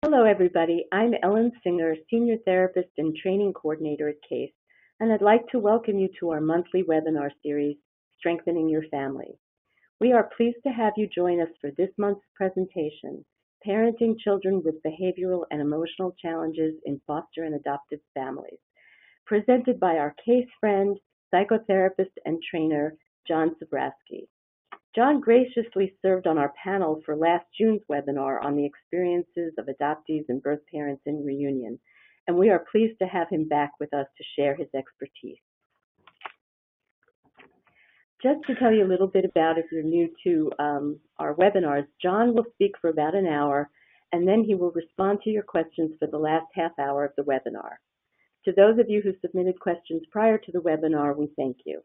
Hello, everybody. I'm Ellen Singer, Senior Therapist and Training Coordinator at CASE, and I'd like to welcome you to our monthly webinar series, Strengthening Your Family. We are pleased to have you join us for this month's presentation, Parenting Children with Behavioral and Emotional Challenges in Foster and Adoptive Families, presented by our CASE friend, psychotherapist, and trainer, John Zabrowski. John graciously served on our panel for last June's webinar on the experiences of adoptees and birth parents in reunion, and we are pleased to have him back with us to share his expertise. Just to tell you a little bit about, if you're new to our webinars, John will speak for about an hour, and then he will respond to your questions for the last half hour of the webinar. To those of you who submitted questions prior to the webinar, we thank you.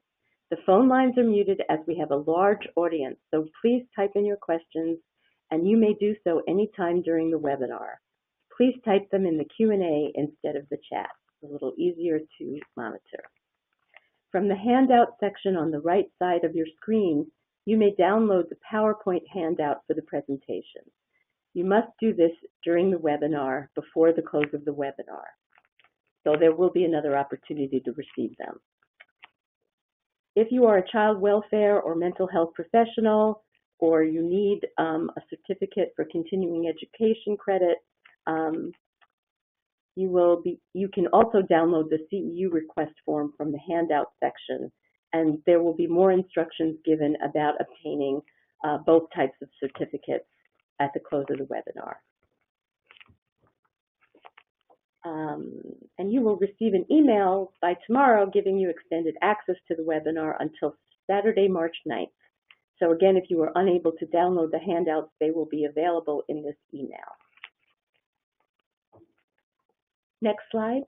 The phone lines are muted as we have a large audience, so please type in your questions, and you may do so anytime during the webinar. Please type them in the Q&A instead of the chat. It's a little easier to monitor. From the handout section on the right side of your screen, you may download the PowerPoint handout for the presentation. You must do this during the webinar before the close of the webinar, so there will be another opportunity to receive them. If you are a child welfare or mental health professional, or you need a certificate for continuing education credit, you can also download the CEU request form from the handout section, and there will be more instructions given about obtaining both types of certificates at the close of the webinar. And you will receive an email by tomorrow giving you extended access to the webinar until Saturday, March 9th. So again, if you were unable to download the handouts, they will be available in this email. Next slide.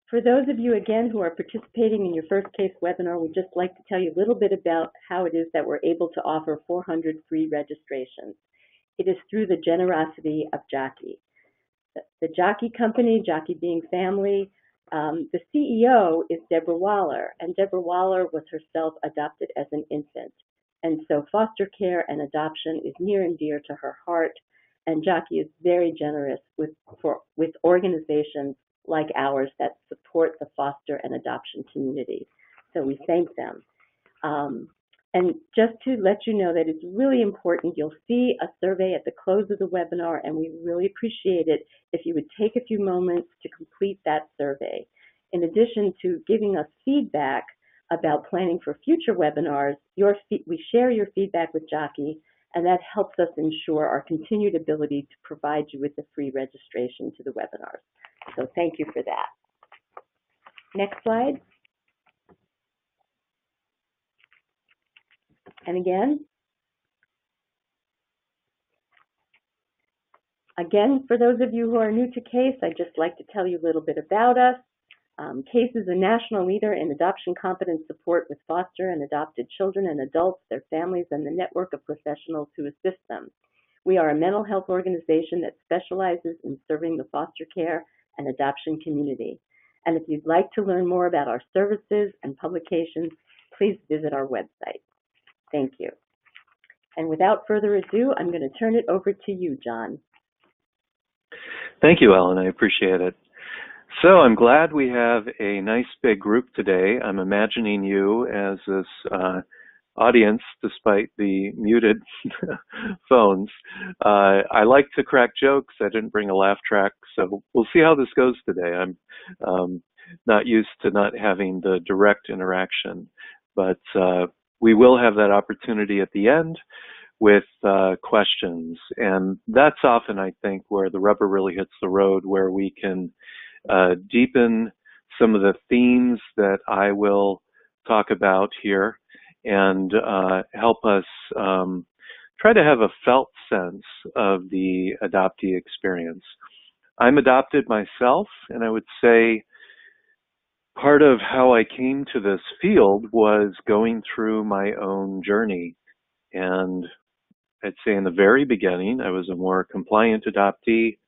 For those of you, again, who are participating in your first CASE webinar, we'd just like to tell you a little bit about how it is that we're able to offer 400 free registrations. It is through the generosity of Jockey. The Jockey Company, Jockey being family, the CEO is Deborah Waller, and Deborah Waller was herself adopted as an infant. And so foster care and adoption is near and dear to her heart, and Jockey is very generous with organizations like ours that support the foster and adoption community. So we thank them. And just to let you know that it's really important, you'll see a survey at the close of the webinar, and we really appreciate it if you would take a few moments to complete that survey. In addition to giving us feedback about planning for future webinars, we share your feedback with Jockey, and that helps us ensure our continued ability to provide you with the free registration to the webinars. So thank you for that. Next slide. And again, for those of you who are new to CASE, I'd just like to tell you a little bit about us. CASE is a national leader in adoption competence support with foster and adopted children and adults, their families, and the network of professionals who assist them. We are a mental health organization that specializes in serving the foster care and adoption community. And if you'd like to learn more about our services and publications, please visit our website. Thank you. And without further ado, I'm going to turn it over to you, John. Thank you, Ellen. I appreciate it. So I'm glad we have a nice big group today. I'm imagining you as this audience, despite the muted phones. I like to crack jokes. I didn't bring a laugh track, so we'll see how this goes today. I'm not used to not having the direct interaction, but we will have that opportunity at the end with questions. And that's often, I think, where the rubber really hits the road, where we can deepen some of the themes that I will talk about here and help us try to have a felt sense of the adoptee experience. I'm adopted myself, and I would say part of how I came to this field was going through my own journey. And I'd say in the very beginning, I was a more compliant adoptee.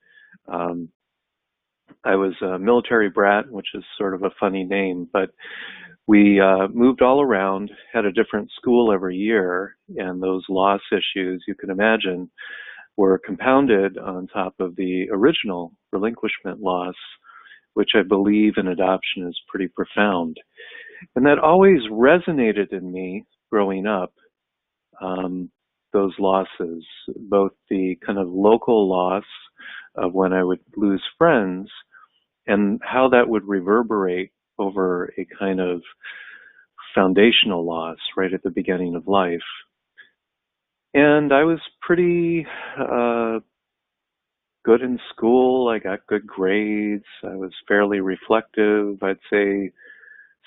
I was a military brat, which is sort of a funny name, but We moved all around, had a different school every year, and those loss issues, you can imagine, were compounded on top of the original relinquishment loss, which I believe in adoption is pretty profound. And that always resonated in me growing up, those losses, both the kind of local loss of when I would lose friends and how that would reverberate over a kind of foundational loss right at the beginning of life. And I was pretty good in school. I got good grades. I was fairly reflective. I'd say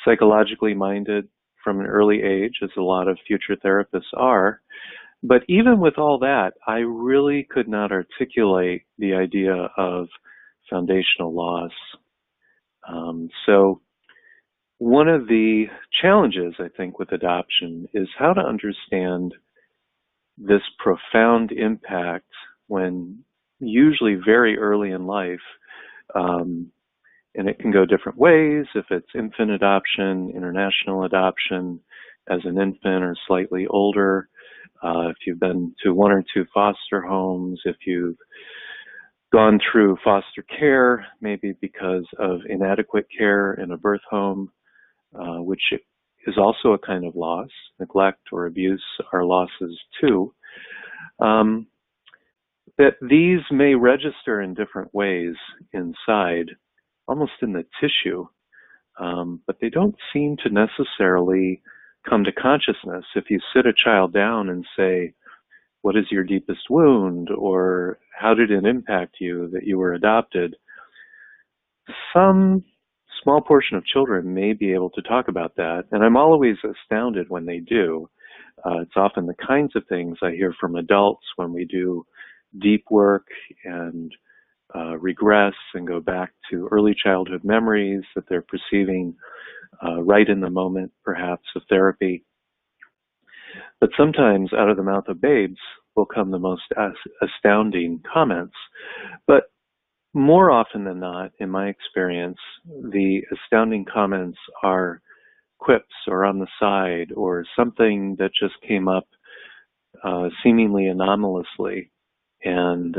psychologically minded from an early age, as a lot of future therapists are. But even with all that, I really could not articulate the idea of foundational loss. So one of the challenges, I think, with adoption is how to understand this profound impact when usually very early in life, and it can go different ways, if it's infant adoption, international adoption as an infant or slightly older, if you've been to one or two foster homes, if you've gone through foster care, maybe because of inadequate care in a birth home, which is also a kind of loss. Neglect or abuse are losses too. That these may register in different ways inside, almost in the tissue, but they don't seem to necessarily come to consciousness. If you sit a child down and say, what is your deepest wound, or how did it impact you that you were adopted? Some small portion of children may be able to talk about that, and I'm always astounded when they do. It's often the kinds of things I hear from adults when we do deep work and regress and go back to early childhood memories that they're perceiving right in the moment, perhaps, of therapy. But sometimes out of the mouth of babes will come the most astounding comments. But more often than not, in my experience, the astounding comments are quips or on the side or something that just came up seemingly anomalously and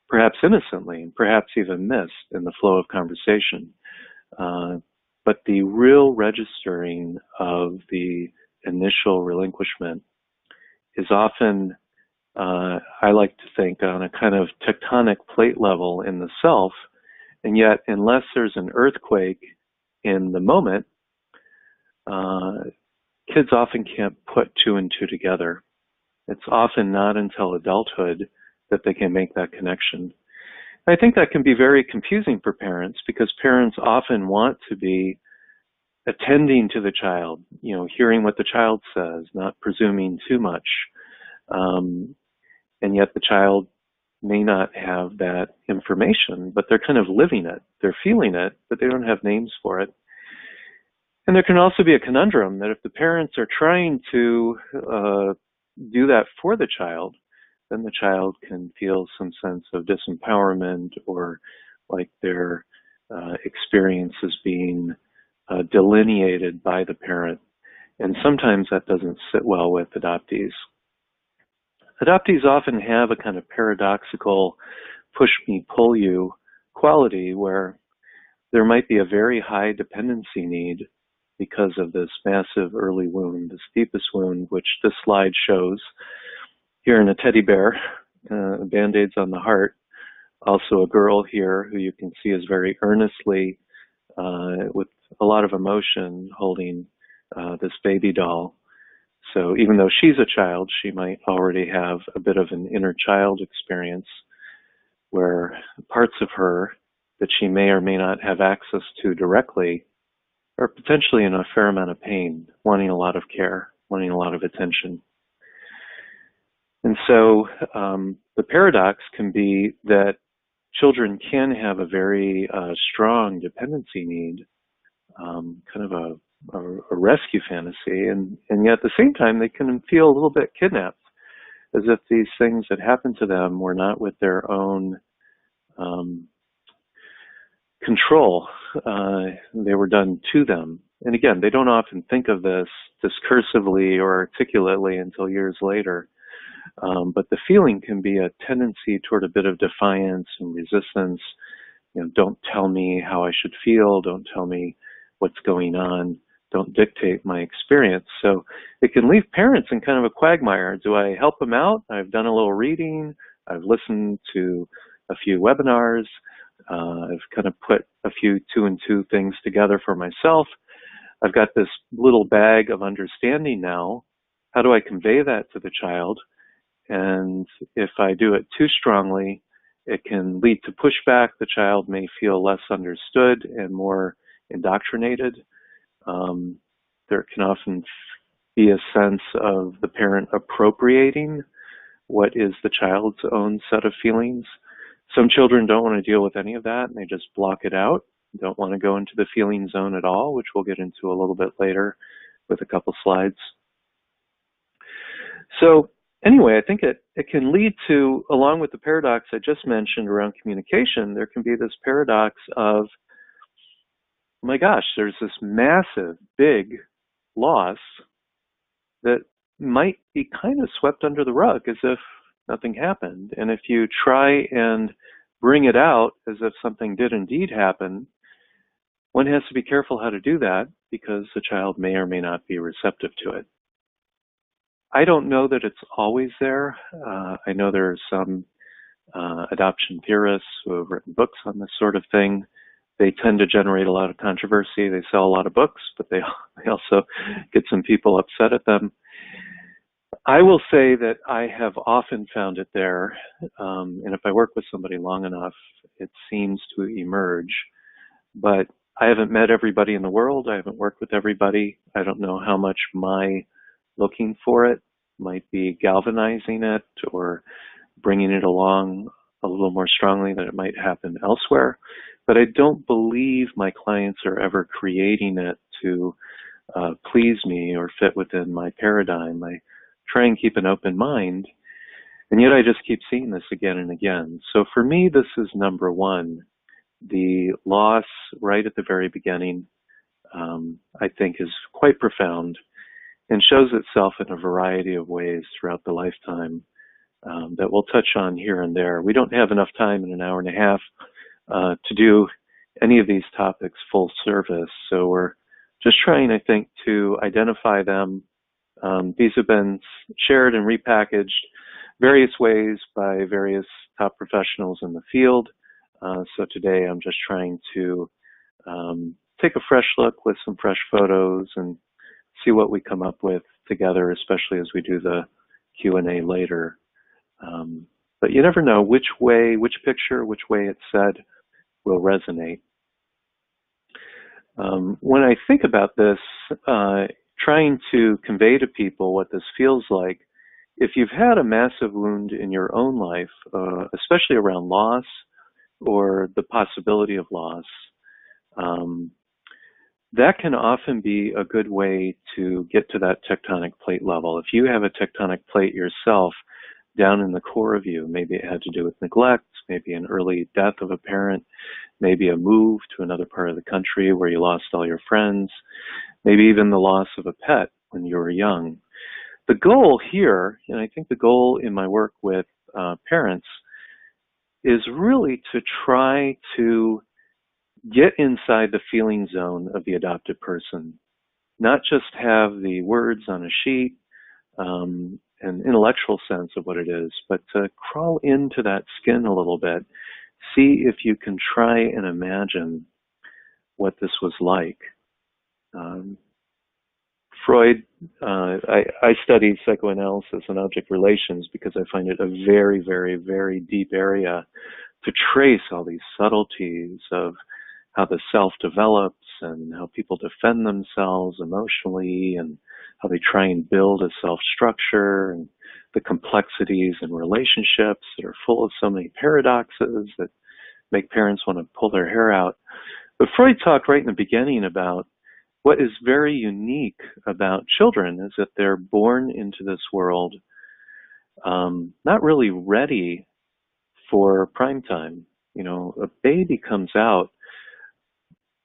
perhaps innocently, perhaps even missed in the flow of conversation. But the real registering of the initial relinquishment is often, I like to think, on a kind of tectonic plate level in the self, and yet unless there's an earthquake in the moment, kids often can't put two and two together. It's often not until adulthood that they can make that connection. I think that can be very confusing for parents because parents often want to be attending to the child, hearing what the child says, not presuming too much. And yet the child may not have that information, but they're kind of living it. They're feeling it, but they don't have names for it. And there can also be a conundrum that if the parents are trying to do that for the child, then the child can feel some sense of disempowerment or like their experience is being delineated by the parent. And sometimes that doesn't sit well with adoptees. Adoptees often have a kind of paradoxical push me, pull you quality where there might be a very high dependency need because of this massive early wound, this deepest wound, which this slide shows here in a teddy bear, Band-Aids on the heart. Also a girl here who you can see is very earnestly, with a lot of emotion, holding this baby doll. So even though she's a child, she might already have a bit of an inner child experience where parts of her that she may or may not have access to directly are potentially in a fair amount of pain, wanting a lot of care, wanting a lot of attention. And so the paradox can be that children can have a very strong dependency need, kind of a rescue fantasy, and yet at the same time they can feel a little bit kidnapped, as if these things that happened to them were not with their own control. They were done to them, and again, they don't often think of this discursively or articulately until years later. But the feeling can be a tendency toward a bit of defiance and resistance. Don't tell me how I should feel. Don't tell me what's going on. Don't dictate my experience. So it can leave parents in kind of a quagmire. Do I help them out? I've done a little reading. I've listened to a few webinars. I've kind of put a few 2 and 2 things together for myself. I've got this little bag of understanding now. How do I convey that to the child? And if I do it too strongly, it can lead to pushback. The child may feel less understood and more indoctrinated. There can often be a sense of the parent appropriating what is the child's own set of feelings. Some children don't want to deal with any of that, and they just block it out, don't want to go into the feeling zone at all, which we'll get into a little bit later with a couple slides. So anyway, I think it can lead to, along with the paradox I just mentioned around communication, there can be this paradox of, oh my gosh, there's this massive, big loss that might be kind of swept under the rug as if nothing happened. And if you try and bring it out as if something did indeed happen, one has to be careful how to do that because the child may or may not be receptive to it. I don't know that it's always there. I know there are some adoption theorists who have written books on this sort of thing. They tend to generate a lot of controversy. They sell a lot of books, but they also get some people upset at them. I will say that I have often found it there, and if I work with somebody long enough, it seems to emerge. But I haven't met everybody in the world. I haven't worked with everybody. I don't know how much my looking for it might be galvanizing it or bringing it along a little more strongly than it might happen elsewhere. But I don't believe my clients are ever creating it to please me or fit within my paradigm. I try and keep an open mind, and yet I just keep seeing this again and again. So for me, this is number one. The loss right at the very beginning, I think, is quite profound and shows itself in a variety of ways throughout the lifetime that we'll touch on here and there. We don't have enough time in an hour and a half to do any of these topics full service, so we're just trying, I think, to identify them. These have been shared and repackaged various ways by various top professionals in the field. So today I'm just trying to take a fresh look with some fresh photos and see what we come up with together, especially as we do the Q&A later. But you never know which picture, which way it's said will resonate. When I think about this, trying to convey to people what this feels like, if you've had a massive wound in your own life, especially around loss or the possibility of loss, that can often be a good way to get to that tectonic plate level. If you have a tectonic plate yourself down in the core of you, maybe it had to do with neglect, maybe an early death of a parent, maybe a move to another part of the country where you lost all your friends, maybe even the loss of a pet when you were young. The goal here, and I think the goal in my work with parents, is really to try to get inside the feeling zone of the adopted person, not just have the words on a sheet, an intellectual sense of what it is, but to crawl into that skin a little bit, see if you can try and imagine what this was like. Freud, I study psychoanalysis and object relations because I find it a very, very, very deep area to trace all these subtleties of how the self develops and how people defend themselves emotionally and how they try and build a self-structure and the complexities in relationships that are full of so many paradoxes that make parents want to pull their hair out. But Freud talked right in the beginning about what is very unique about children is that they're born into this world not really ready for prime time. You know, a baby comes out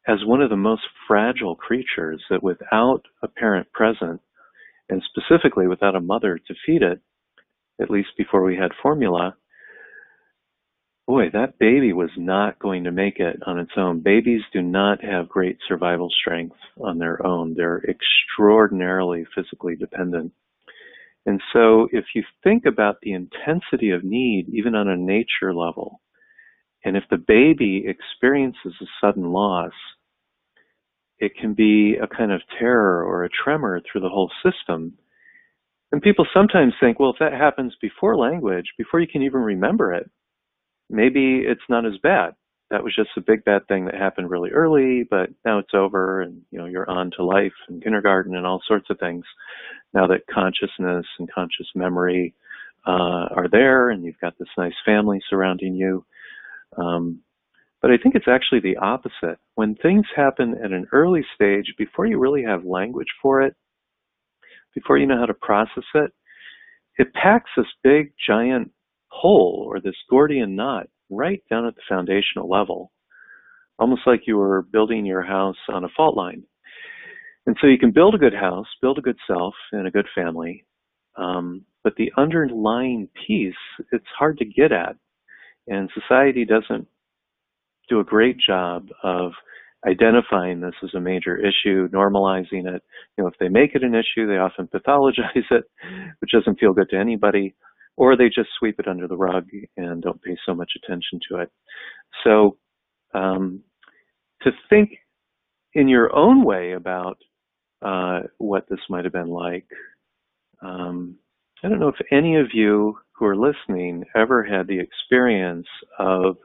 as one of the most fragile creatures, that without a parent present, and specifically without a mother to feed it, at least before we had formula, boy, that baby was not going to make it on its own. Babies do not have great survival strength on their own. They're extraordinarily physically dependent. And so if you think about the intensity of need, even on a nature level, and if the baby experiences a sudden loss, it can be a kind of terror or a tremor through the whole system. And people sometimes think, well, if that happens before language, before you can even remember it, maybe it's not as bad. That was just a big bad thing that happened really early, but now it's over, and you're on to life and kindergarten and all sorts of things. Now that consciousness and conscious memory are there, and you've got this nice family surrounding you. But I think it's actually the opposite. When things happen at an early stage, before you really have language for it, before you know how to process it, it packs this big, giant hole, or this Gordian knot, right down at the foundational level, almost like you were building your house on a fault line. And so you can build a good house, build a good self and a good family, but the underlying piece, it's hard to get at. And society doesn't do a great job of identifying this as a major issue, normalizing it. If they make it an issue, they often pathologize it, which doesn't feel good to anybody, or they just sweep it under the rug and don't pay so much attention to it. So to think in your own way about what this might have been like, I don't know if any of you who are listening ever had the experience of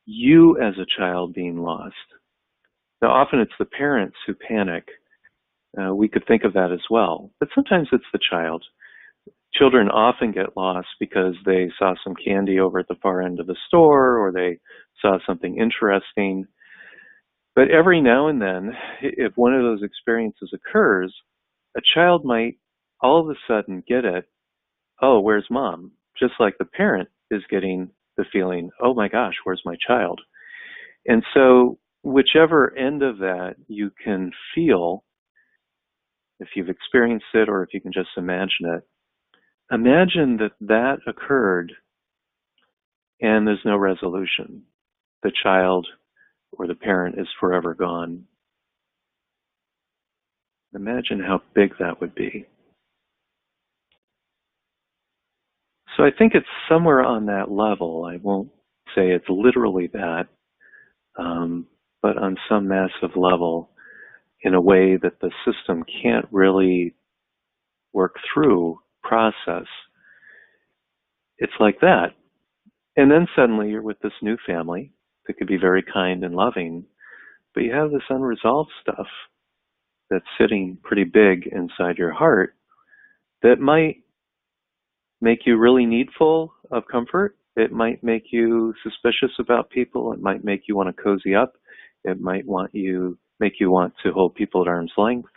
you as a child being lost. Now, often it's the parents who panic. We could think of that as well, but sometimes it's the child. Children often get lost because they saw some candy over at the far end of the store, or they saw something interesting. But every now and then, if one of those experiences occurs, a child might all of a sudden get it, oh, where's mom? Just like the parent is getting the feeling, oh my gosh, where's my child? And so whichever end of that you can feel, if you've experienced it or if you can just imagine it, imagine that that occurred and there's no resolution. The child or the parent is forever gone. Imagine how big that would be. So I think it's somewhere on that level. I won't say it's literally that, but on some massive level, in a way that the system can't really work through, process. It's like that. And then suddenly you're with this new family that could be very kind and loving, but you have this unresolved stuff that's sitting pretty big inside your heart that might make you really needful of comfort. It might make you suspicious about people. It might make you want to cozy up. It might make you want to hold people at arm's length.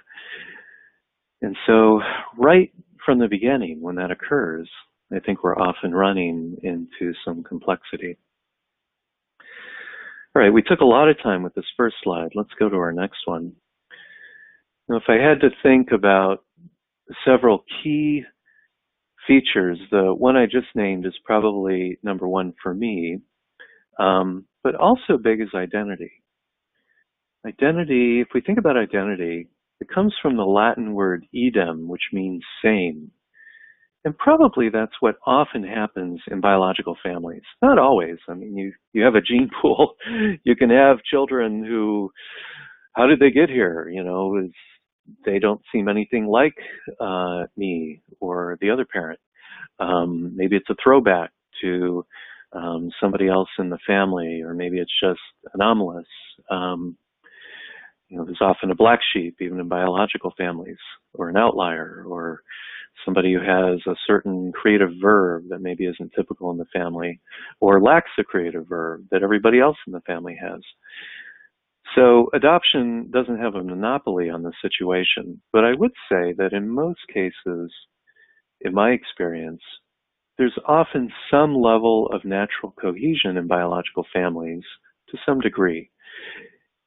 And so right from the beginning, when that occurs, I think we're often running into some complexity. All right, we took a lot of time with this first slide. Let's go to our next one. Now, if I had to think about several key features, the one I just named is probably number one for me, but also big is identity. Identity, if we think about identity, it comes from the Latin word idem, which means same. And probably that's what often happens in biological families. Not always. I mean, you have a gene pool. You can have children who, how did they get here? They don't seem anything like me or the other parent. Maybe it's a throwback to somebody else in the family, or maybe it's just anomalous. There's often a black sheep, even in biological families, or an outlier, or somebody who has a certain creative verb that maybe isn't typical in the family, or lacks a creative verb that everybody else in the family has. So adoption doesn't have a monopoly on the situation, but I would say that in most cases, in my experience, there's often some level of natural cohesion in biological families to some degree.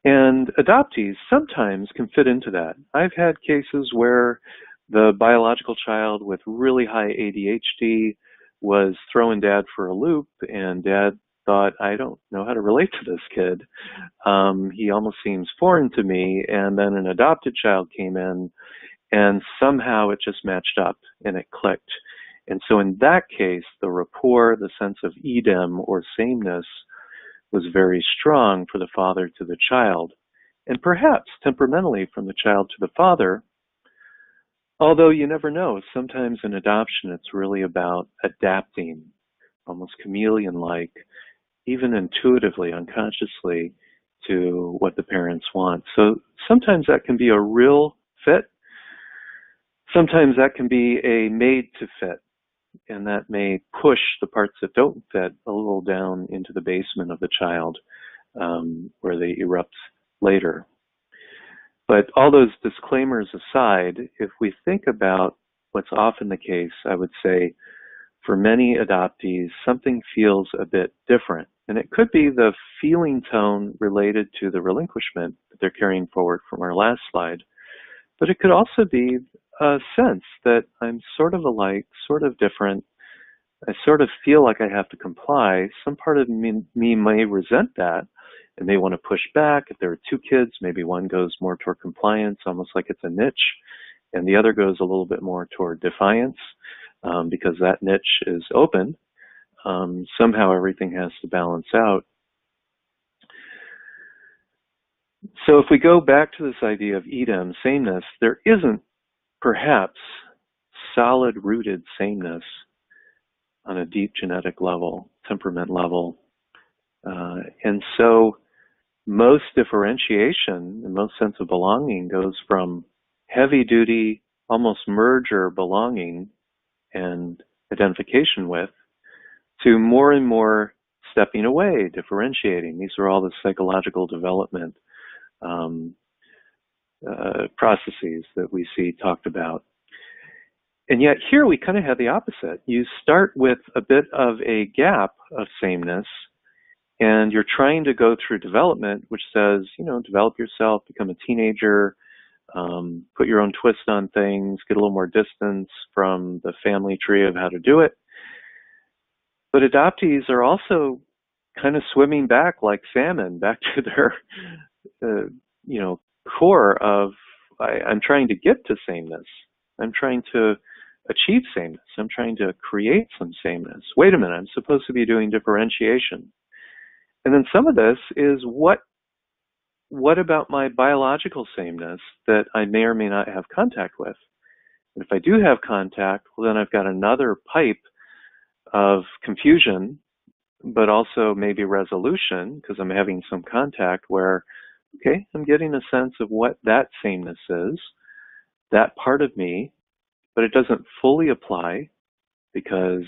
And adoptees sometimes can fit into that. I've had cases where the biological child with really high ADHD was throwing dad for a loop, and dad thought, I don't know how to relate to this kid. He almost seems foreign to me. And then an adopted child came in, and somehow it just matched up and it clicked. And so in that case, the rapport, the sense of Edom or sameness was very strong for the father to the child, and perhaps temperamentally from the child to the father. Although you never know, sometimes in adoption it's really about adapting, almost chameleon-like, even intuitively, unconsciously, to what the parents want. So sometimes that can be a real fit. Sometimes that can be a made to fit, and that may push the parts that don't fit a little down into the basement of the child, where they erupt later. But all those disclaimers aside, if we think about what's often the case, I would say for many adoptees, something feels a bit different. And it could be the feeling tone related to the relinquishment that they're carrying forward from our last slide. But it could also be a sense that I'm sort of alike, sort of different. I sort of feel like I have to comply. Some part of me may resent that and may want to push back. If there are two kids, maybe one goes more toward compliance, almost like it's a niche, and the other goes a little bit more toward defiance, because that niche is open. Somehow everything has to balance out. So if we go back to this idea of Edom, sameness, there isn't perhaps solid-rooted sameness on a deep genetic level, temperament level. And so most differentiation and most sense of belonging goes from heavy-duty, almost merger belonging and identification with, to more and more stepping away, differentiating. These are all the psychological development processes that we see talked about. And yet here we kind of have the opposite. You start with a bit of a gap of sameness, and you're trying to go through development, which says, develop yourself, become a teenager, put your own twist on things, get a little more distance from the family tree of how to do it. But adoptees are also kind of swimming back like salmon, back to their, core of, I'm trying to get to sameness. I'm trying to achieve sameness. I'm trying to create some sameness. Wait a minute, I'm supposed to be doing differentiation. And then some of this is what about my biological sameness that I may or may not have contact with? And if I do have contact, well, then I've got another pipe of confusion, but also maybe resolution, because I'm having some contact where, okay, I'm getting a sense of what that sameness is, that part of me, but it doesn't fully apply because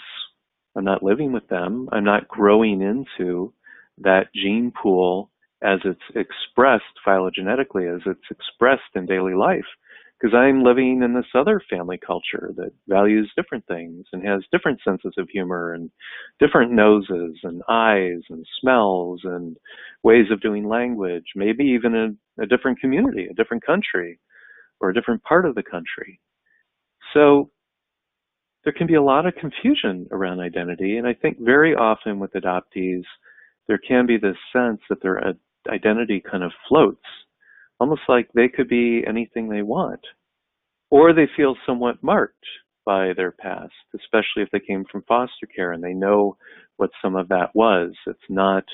I'm not living with them. I'm not growing into that gene pool as it's expressed phylogenetically, as it's expressed in daily life, because I'm living in this other family culture that values different things and has different senses of humor and different noses and eyes and smells and ways of doing language, maybe even a different community, a different country, or a different part of the country. So there can be a lot of confusion around identity, and I think very often with adoptees, there can be this sense that their identity kind of floats, almost like they could be anything they want. Or they feel somewhat marked by their past, especially if they came from foster care and they know what some of that was. It's not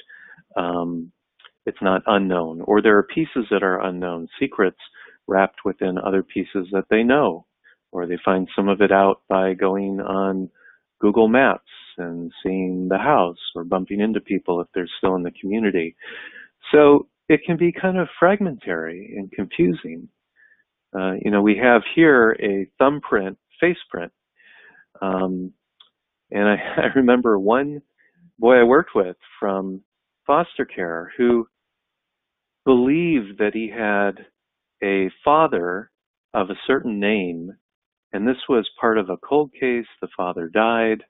unknown. Or there are pieces that are unknown, secrets wrapped within other pieces that they know. Or they find some of it out by going on Google Maps and seeing the house or bumping into people if they're still in the community. So it can be kind of fragmentary and confusing. We have here a thumbprint, face print. And I remember one boy I worked with from foster care who believed that he had a father of a certain name, and this was part of a cold case. The father died,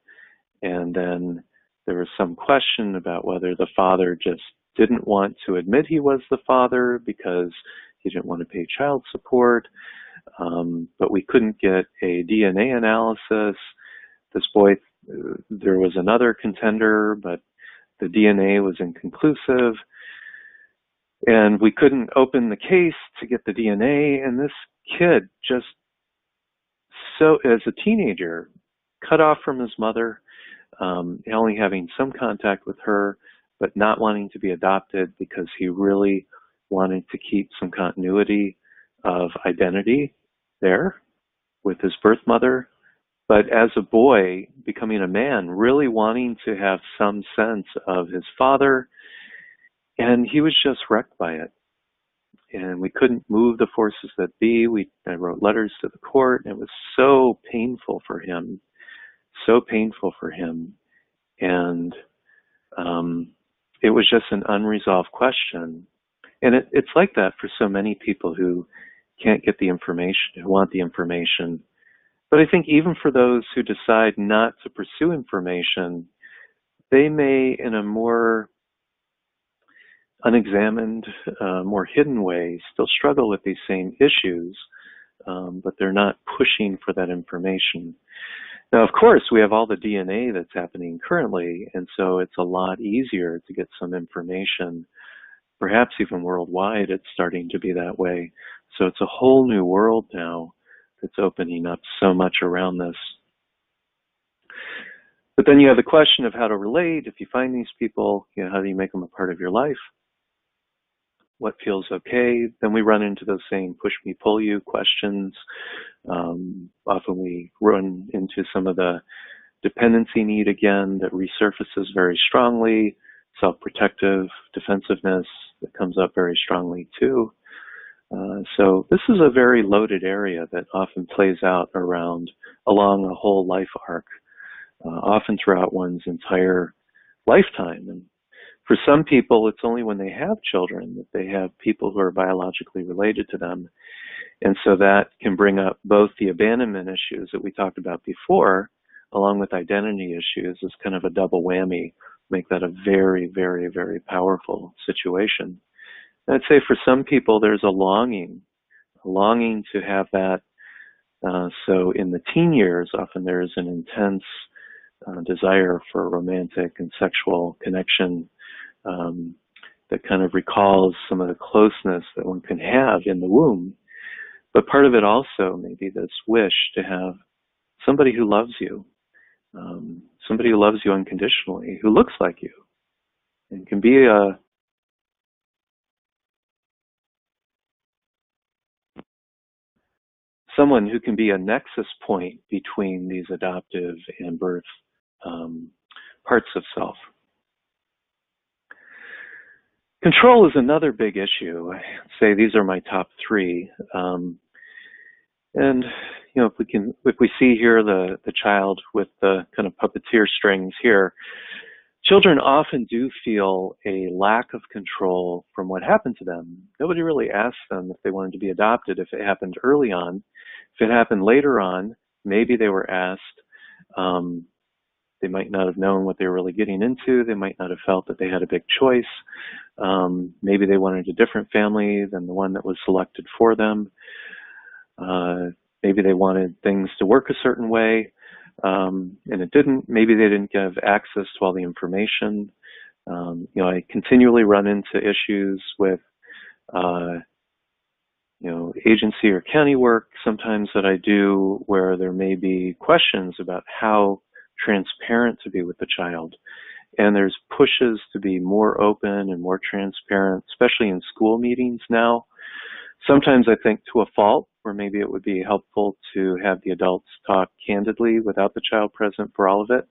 and then there was some question about whether the father just didn't want to admit he was the father because he didn't want to pay child support, but we couldn't get a DNA analysis. This boy, there was another contender, but the DNA was inconclusive, and we couldn't open the case to get the DNA, and this kid just, so as a teenager, cut off from his mother, only having some contact with her, but not wanting to be adopted because he really wanted to keep some continuity of identity there with his birth mother. But as a boy, becoming a man, really wanting to have some sense of his father, and he was just wrecked by it. And we couldn't move the forces that be. I wrote letters to the court, and it was so painful for him, so painful for him. And it was just an unresolved question. And it's like that for so many people who can't get the information, who want the information. But I think even for those who decide not to pursue information, they may, in a more unexamined, more hidden way, still struggle with these same issues, but they're not pushing for that information. Now, of course, we have all the DNA that's happening currently, and so it's a lot easier to get some information. Perhaps even worldwide, it's starting to be that way. So it's a whole new world now that's opening up so much around this. But then you have the question of how to relate. If you find these people, how do you make them a part of your life? What feels okay? Then we run into those same push me, pull you questions. Often we run into some of the dependency need again that resurfaces very strongly, self-protective defensiveness that comes up very strongly too. So this is a very loaded area that often plays out along a whole life arc, often throughout one's entire lifetime. And for some people, it's only when they have children that they have people who are biologically related to them. And so that can bring up both the abandonment issues that we talked about before, along with identity issues, as kind of a double whammy, make that a very, very, very powerful situation. And I'd say for some people, there's a longing to have that. So in the teen years, often there's an intense desire for romantic and sexual connection that kind of recalls some of the closeness that one can have in the womb. But part of it also may be this wish to have somebody who loves you, somebody who loves you unconditionally, who looks like you, and can be someone who can be a nexus point between these adoptive and birth parts of self. Control is another big issue. I say these are my top three. And if we see here the child with the kind of puppeteer strings here, children often do feel a lack of control from what happened to them. Nobody really asked them if they wanted to be adopted if it happened early on. If it happened later on, maybe they were asked. They might not have known what they were really getting into. They might not have felt that they had a big choice. Maybe they wanted a different family than the one that was selected for them. Maybe they wanted things to work a certain way, and it didn't. Maybe they didn't have access to all the information. I continually run into issues with, agency or county work sometimes that I do where there may be questions about how transparent to be with the child. And there's pushes to be more open and more transparent, especially in school meetings now. Sometimes I think to a fault, where maybe it would be helpful to have the adults talk candidly without the child present for all of it.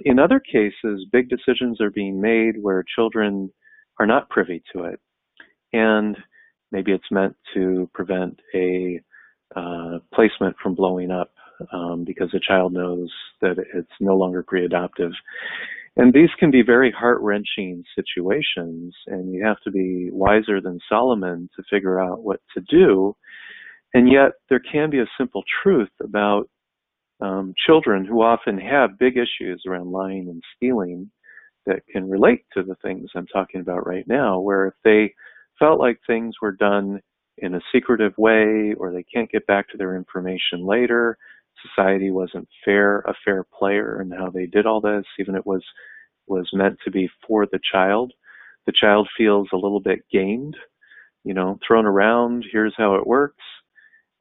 In other cases, big decisions are being made where children are not privy to it. And maybe it's meant to prevent a placement from blowing up because the child knows that it's no longer pre-adoptive. And these can be very heart-wrenching situations, and you have to be wiser than Solomon to figure out what to do. And yet there can be a simple truth about children who often have big issues around lying and stealing that can relate to the things I'm talking about right now, where if they felt like things were done in a secretive way, or they can't get back to their information later, society wasn't a fair player in how they did all this, even if it was meant to be for the child feels a little bit gamed, thrown around, here's how it works,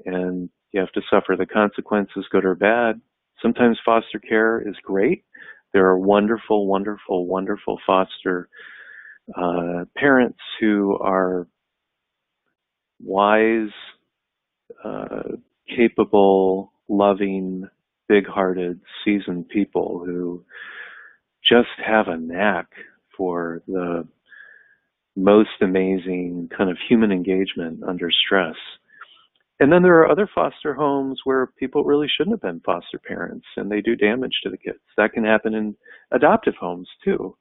and you have to suffer the consequences, good or bad. Sometimes foster care is great. There are wonderful, wonderful, wonderful foster parents who are wise, capable, loving, big-hearted, seasoned people who just have a knack for the most amazing kind of human engagement under stress. And then there are other foster homes where people really shouldn't have been foster parents and they do damage to the kids. That can happen in adoptive homes too,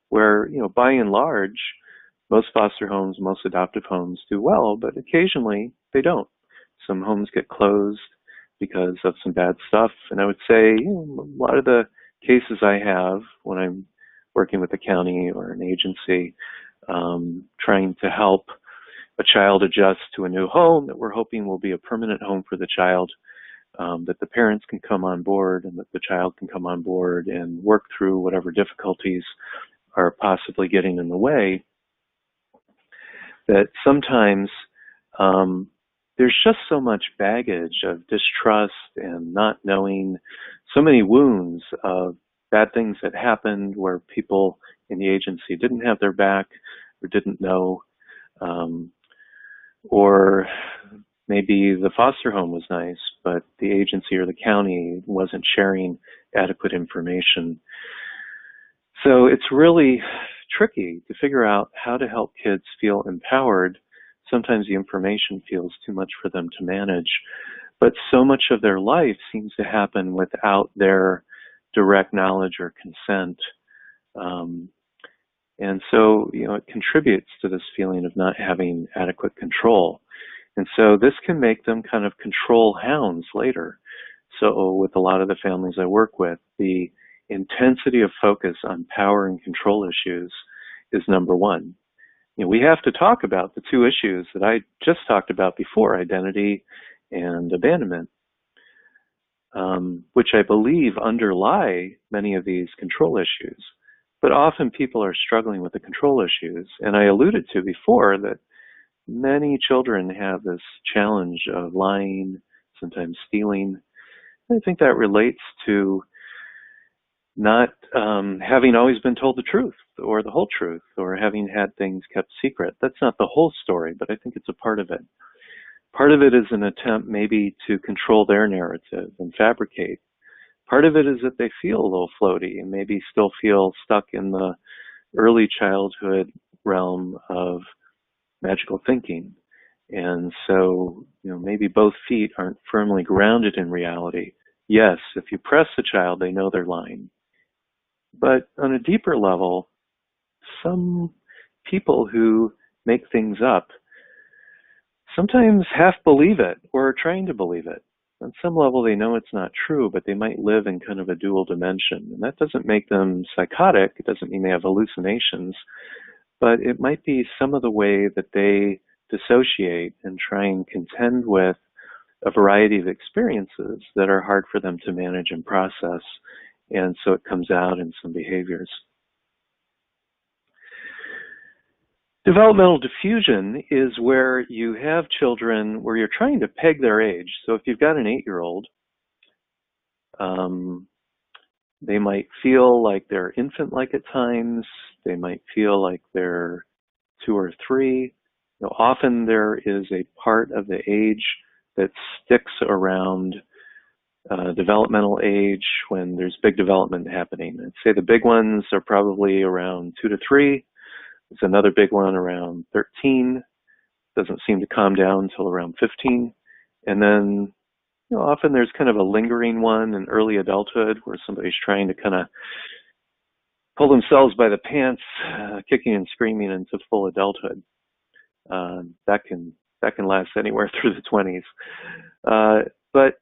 where, by and large, most foster homes, most adoptive homes do well, but occasionally they don't. Some homes get closed because of some bad stuff. And I would say a lot of the cases I have when I'm working with the county or an agency, trying to help a child adjust to a new home that we're hoping will be a permanent home for the child, that the parents can come on board and that the child can come on board and work through whatever difficulties are possibly getting in the way, that sometimes there's just so much baggage of distrust and not knowing, so many wounds of bad things that happened where people in the agency didn't have their back or didn't know, or maybe the foster home was nice, but the agency or the county wasn't sharing adequate information. So it's really tricky to figure out how to help kids feel empowered. Sometimes the information feels too much for them to manage, but so much of their life seems to happen without their direct knowledge or consent. And so, it contributes to this feeling of not having adequate control. And so this can make them kind of control hounds later. So with a lot of the families I work with, the intensity of focus on power and control issues is number one. We have to talk about the two issues that I just talked about before, identity and abandonment, which I believe underlie many of these control issues. But often people are struggling with the control issues. And I alluded to before that many children have this challenge of lying, sometimes stealing. I think that relates to not having always been told the truth or the whole truth or having had things kept secret. That's not the whole story, but I think it's a part of it. Part of it is an attempt maybe to control their narrative and fabricate. Part of it is that they feel a little floaty and maybe still feel stuck in the early childhood realm of magical thinking. And so, maybe both feet aren't firmly grounded in reality. Yes, if you press the child, they know they're lying. But on a deeper level, some people who make things up sometimes half believe it or are trying to believe it. On some level, they know it's not true, but they might live in kind of a dual dimension. And that doesn't make them psychotic. It doesn't mean they have hallucinations, but it might be some of the way that they dissociate and try and contend with a variety of experiences that are hard for them to manage and process. And so it comes out in some behaviors. Developmental diffusion is where you have children where you're trying to peg their age. So if you've got an 8-year-old, they might feel like they're infant-like at times. They might feel like they're 2 or 3. Often there is a part of the age that sticks around developmental age when there's big development happening. I'd say the big ones are probably around 2 to 3. There's another big one around 13. Doesn't seem to calm down until around 15. And then, often there's kind of a lingering one in early adulthood where somebody's trying to kind of pull themselves by the pants, kicking and screaming into full adulthood. That can last anywhere through the 20s. But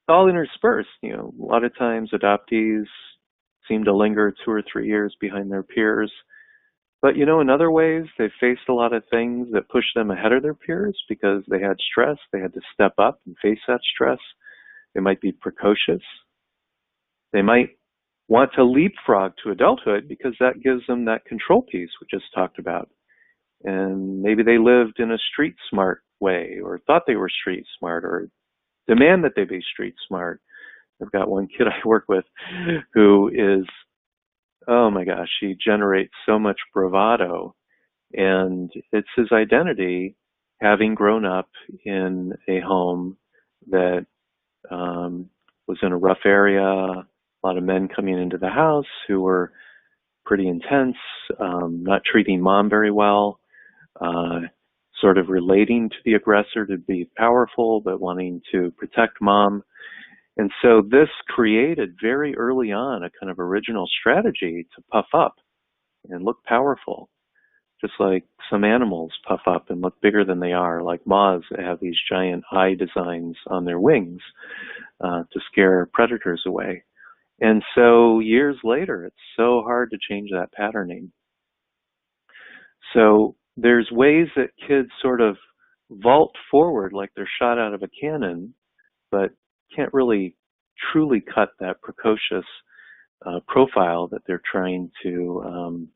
all interspersed, a lot of times adoptees seem to linger 2 or 3 years behind their peers. But in other ways, they faced a lot of things that pushed them ahead of their peers because they had stress. They had to step up and face that stress. They might be precocious. They might want to leapfrog to adulthood because that gives them that control piece we just talked about. And maybe they lived in a street smart way or thought they were street smart or demand that they be street smart. I've got one kid I work with who is, oh my gosh, he generates so much bravado, and it's his identity, having grown up in a home that was in a rough area, a lot of men coming into the house who were pretty intense, not treating mom very well, sort of relating to the aggressor to be powerful, but wanting to protect mom. And so this created very early on a kind of original strategy to puff up and look powerful, just like some animals puff up and look bigger than they are, like moths that have these giant eye designs on their wings to scare predators away. And so years later, it's so hard to change that patterning. So there's ways that kids sort of vault forward like they're shot out of a cannon, but can't really truly cut that precocious profile that they're trying to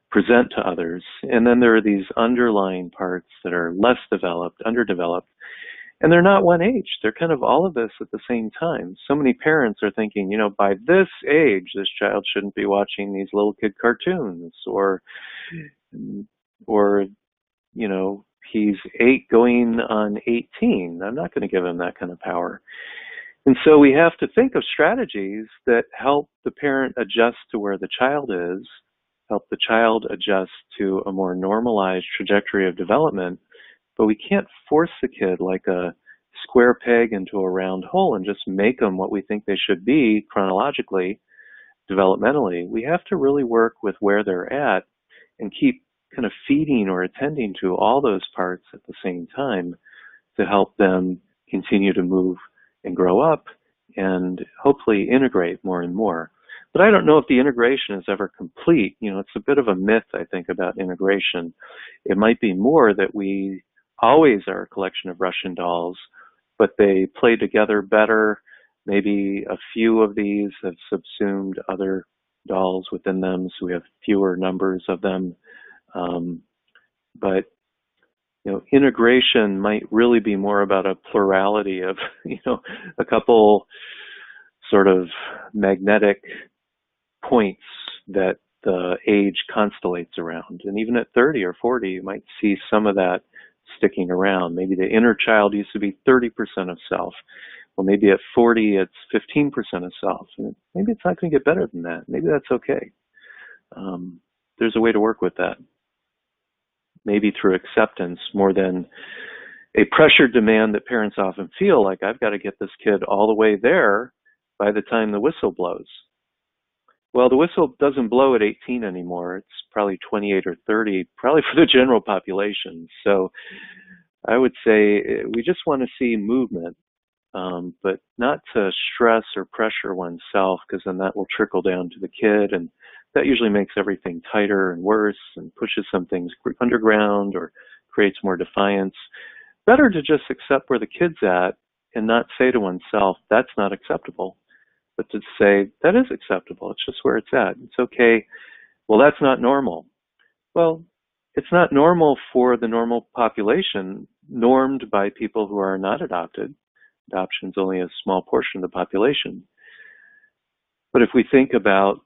present to others. And then there are these underlying parts that are less developed, underdeveloped, and they're not one age. They're kind of all of this at the same time. So many parents are thinking, by this age, this child shouldn't be watching these little kid cartoons, or he's 8 going on 18. I'm not going to give him that kind of power. And so we have to think of strategies that help the parent adjust to where the child is, help the child adjust to a more normalized trajectory of development, but we can't force the kid like a square peg into a round hole and just make them what we think they should be chronologically, developmentally. We have to really work with where they're at and keep kind of feeding or attending to all those parts at the same time to help them continue to move and grow up and hopefully integrate more and more. But I don't know if the integration is ever complete. It's a bit of a myth, I think, about integration. It might be more that we always are a collection of Russian dolls, but they play together better. Maybe a few of these have subsumed other dolls within them, so we have fewer numbers of them. But integration might really be more about a plurality of, a couple sort of magnetic points that the age constellates around. And even at 30 or 40, you might see some of that sticking around. Maybe the inner child used to be 30% of self. Well, maybe at 40, it's 15% of self. And maybe it's not going to get better than that. Maybe that's okay. There's a way to work with that. Maybe through acceptance more than a pressure demand that parents often feel like, I've got to get this kid all the way there by the time the whistle blows. Well, the whistle doesn't blow at 18 anymore. It's probably 28 or 30, probably for the general population. So I would say we just want to see movement, but not to stress or pressure oneself, because then that will trickle down to the kid, and that usually makes everything tighter and worse and pushes some things underground or creates more defiance. Better to just accept where the kid's at and not say to oneself, that's not acceptable, but to say, that is acceptable. It's just where it's at. It's okay. Well, that's not normal. Well, it's not normal for the normal population, normed by people who are not adopted. Adoption is only a small portion of the population. But if we think about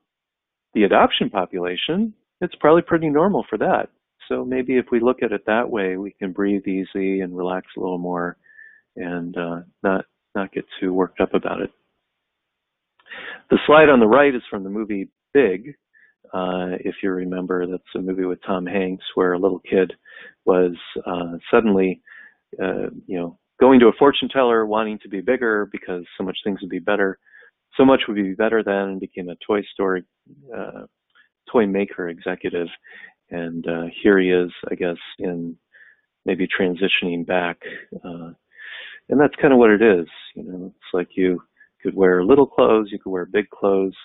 the adoption population, it's probably pretty normal for that. So maybe if we look at it that way, we can breathe easy and relax a little more and not get too worked up about it. The slide on the right is from the movie Big. If you remember, that's a movie with Tom Hanks where a little kid was suddenly, going to a fortune teller wanting to be bigger because so much things would be better. So much would be better then, and became a toy maker executive. And here he is, I guess, in maybe transitioning back. And that's kind of what it is. It's like you could wear little clothes, you could wear big clothes.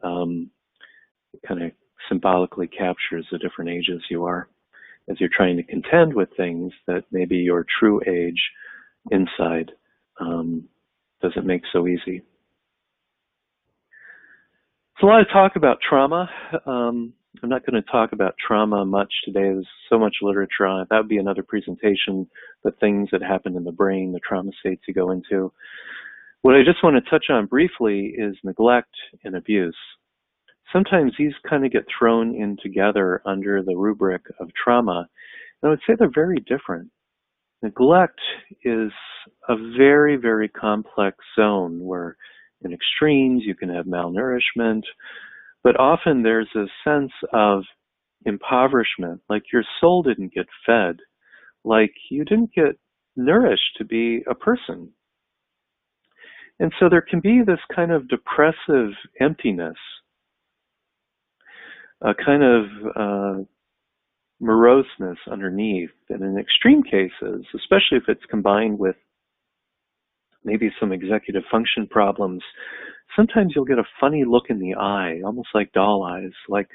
it kind of symbolically captures the different ages you are as you're trying to contend with things that maybe your true age inside doesn't make so easy. It's a lot of talk about trauma. I'm not going to talk about trauma much today. There's so much literature on it. That would be another presentation, the things that happen in the brain, the trauma states you go into. What I just want to touch on briefly is neglect and abuse. Sometimes these kind of get thrown in together under the rubric of trauma. And I would say they're very different. Neglect is a very, very complex zone where in extremes you can have malnourishment, but often there's a sense of impoverishment, like your soul didn't get fed, like you didn't get nourished to be a person. And so there can be this kind of depressive emptiness, a kind of moroseness underneath. And in extreme cases, especially if it's combined with maybe some executive function problems, sometimes you'll get a funny look in the eye, almost like doll eyes, like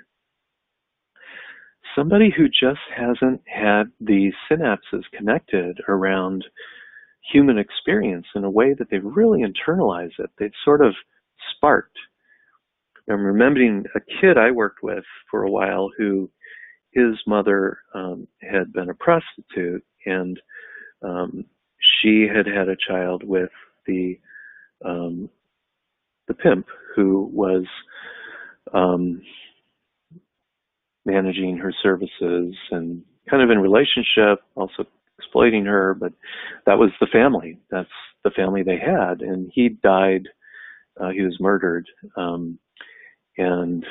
somebody who just hasn't had the synapses connected around human experience in a way that they've really internalized it. They've sort of sparked. I'm remembering a kid I worked with for a while who his mother had been a prostitute, and she had had a child with the pimp who was managing her services and kind of in relationship, also exploiting her, but that was the family. That's the family they had. And he died, he was murdered. And,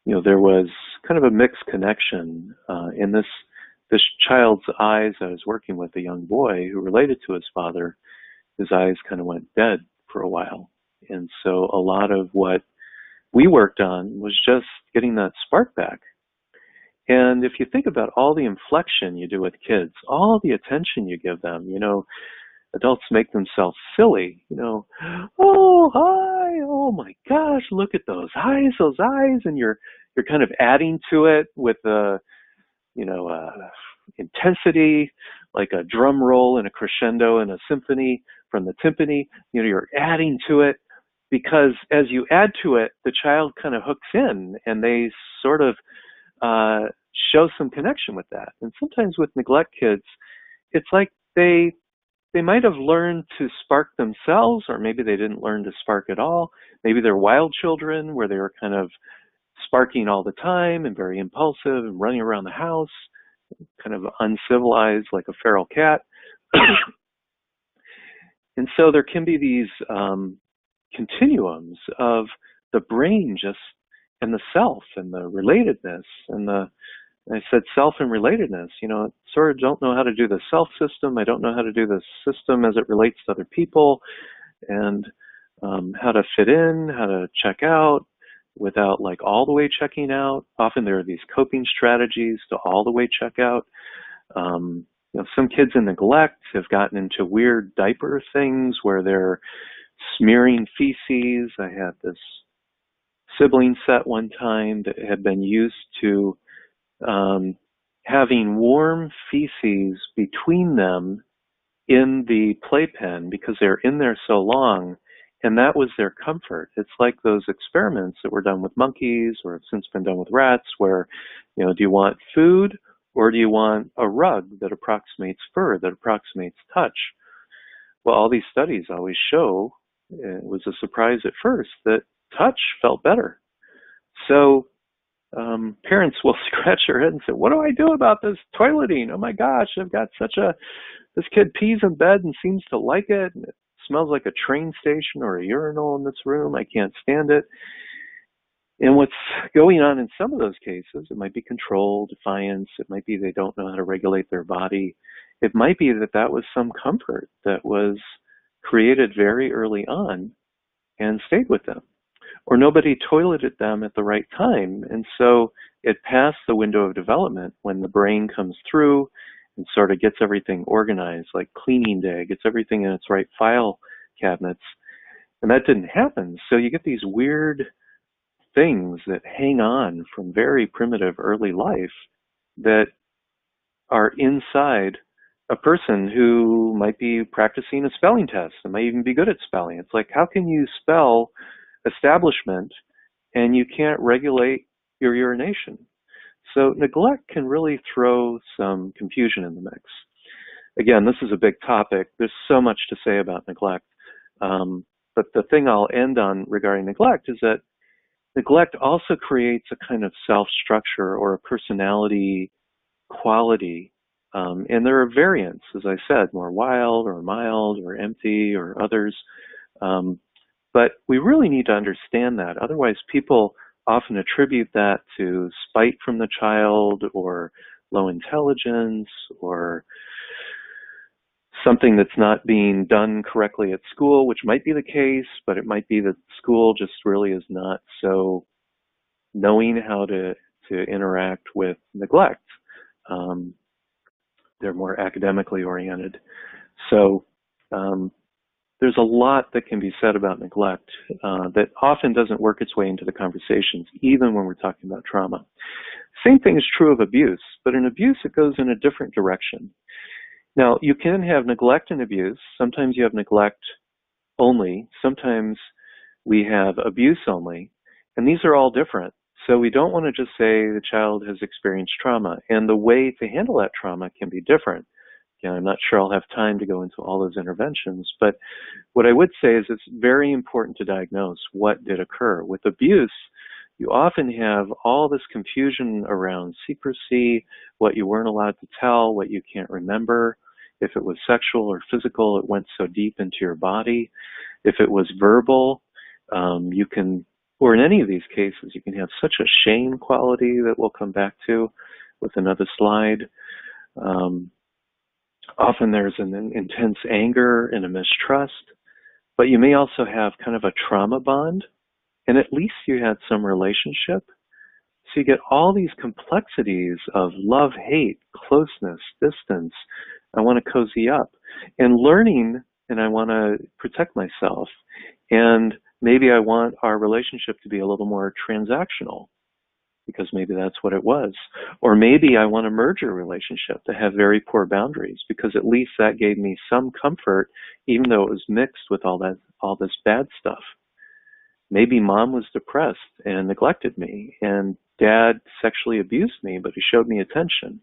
you know, there was kind of a mixed connection in this child's eyes. I was working with a young boy who related to his father. His eyes kind of went dead for a while. And so a lot of what we worked on was just getting that spark back. And if you think about all the inflection you do with kids, all the attention you give them, you know, adults make themselves silly, you know, oh, hi, oh my gosh, look at those eyes, and you're kind of adding to it with intensity, like a drum roll and a crescendo in a symphony from the timpani. You know, you're adding to it because as you add to it, the child kind of hooks in and they sort of show some connection with that. And sometimes with neglect kids, it's like they might have learned to spark themselves, or maybe they didn't learn to spark at all. Maybe they're wild children where they were kind of sparking all the time and very impulsive and running around the house, kind of uncivilized like a feral cat. And so there can be these continuums of the brain just and the self and the relatedness and I said self and relatedness, you know, sort of don't know how to do the self system. I don't know how to do the system as it relates to other people and how to fit in, how to check out without like all the way checking out. Often there are these coping strategies to all the way check out. You know, some kids in neglect have gotten into weird diaper things where they're smearing feces. I had this sibling set one time that had been used to having warm feces between them in the playpen because they're in there so long, and that was their comfort. It's like those experiments that were done with monkeys or have since been done with rats where, you know, do you want food or do you want a rug that approximates fur, that approximates touch? Well, all these studies always show, it was a surprise at first, that touch felt better. So parents will scratch their head and say, what do I do about this toileting? Oh my gosh, I've got this kid pees in bed and seems to like it. And it smells like a train station or a urinal in this room. I can't stand it. And what's going on in some of those cases, it might be control, defiance. It might be they don't know how to regulate their body. It might be that was some comfort that was created very early on and stayed with them. Or nobody toileted them at the right time. And so it passed the window of development when the brain comes through and sort of gets everything organized, like cleaning day, gets everything in its right file cabinets. And that didn't happen. So you get these weird things that hang on from very primitive early life that are inside a person who might be practicing a spelling test and might even be good at spelling. It's like, how can you spell establishment and you can't regulate your urination? So neglect can really throw some confusion in the mix. Again, this is a big topic. There's so much to say about neglect. But the thing I'll end on regarding neglect is that neglect also creates a kind of self-structure or a personality quality. And there are variants, as I said, more wild or mild or empty or others. But we really need to understand that. Otherwise, people often attribute that to spite from the child or low intelligence or something that's not being done correctly at school, which might be the case, but it might be that school just really is not so knowing how to interact with neglect. They're more academically oriented. So there's a lot that can be said about neglect that often doesn't work its way into the conversations, even when we're talking about trauma. Same thing is true of abuse, but in abuse it goes in a different direction. Now, you can have neglect and abuse. Sometimes you have neglect only. Sometimes we have abuse only. And these are all different. So we don't want to just say the child has experienced trauma. And the way to handle that trauma can be different. Again, I'm not sure I'll have time to go into all those interventions. But what I would say is it's very important to diagnose what did occur. With abuse, you often have all this confusion around secrecy, what you weren't allowed to tell, what you can't remember. If it was sexual or physical, it went so deep into your body. If it was verbal, you can, or in any of these cases, you can have such a shame quality that we'll come back to with another slide. Often there's an intense anger and a mistrust, but you may also have kind of a trauma bond, and at least you had some relationship. So you get all these complexities of love, hate, closeness, distance. I want to cozy up and learning, and I want to protect myself. And maybe I want our relationship to be a little more transactional because maybe that's what it was. Or maybe I want to merge a relationship to have very poor boundaries because at least that gave me some comfort, even though it was mixed with all this bad stuff. Maybe mom was depressed and neglected me, and dad sexually abused me, but he showed me attention.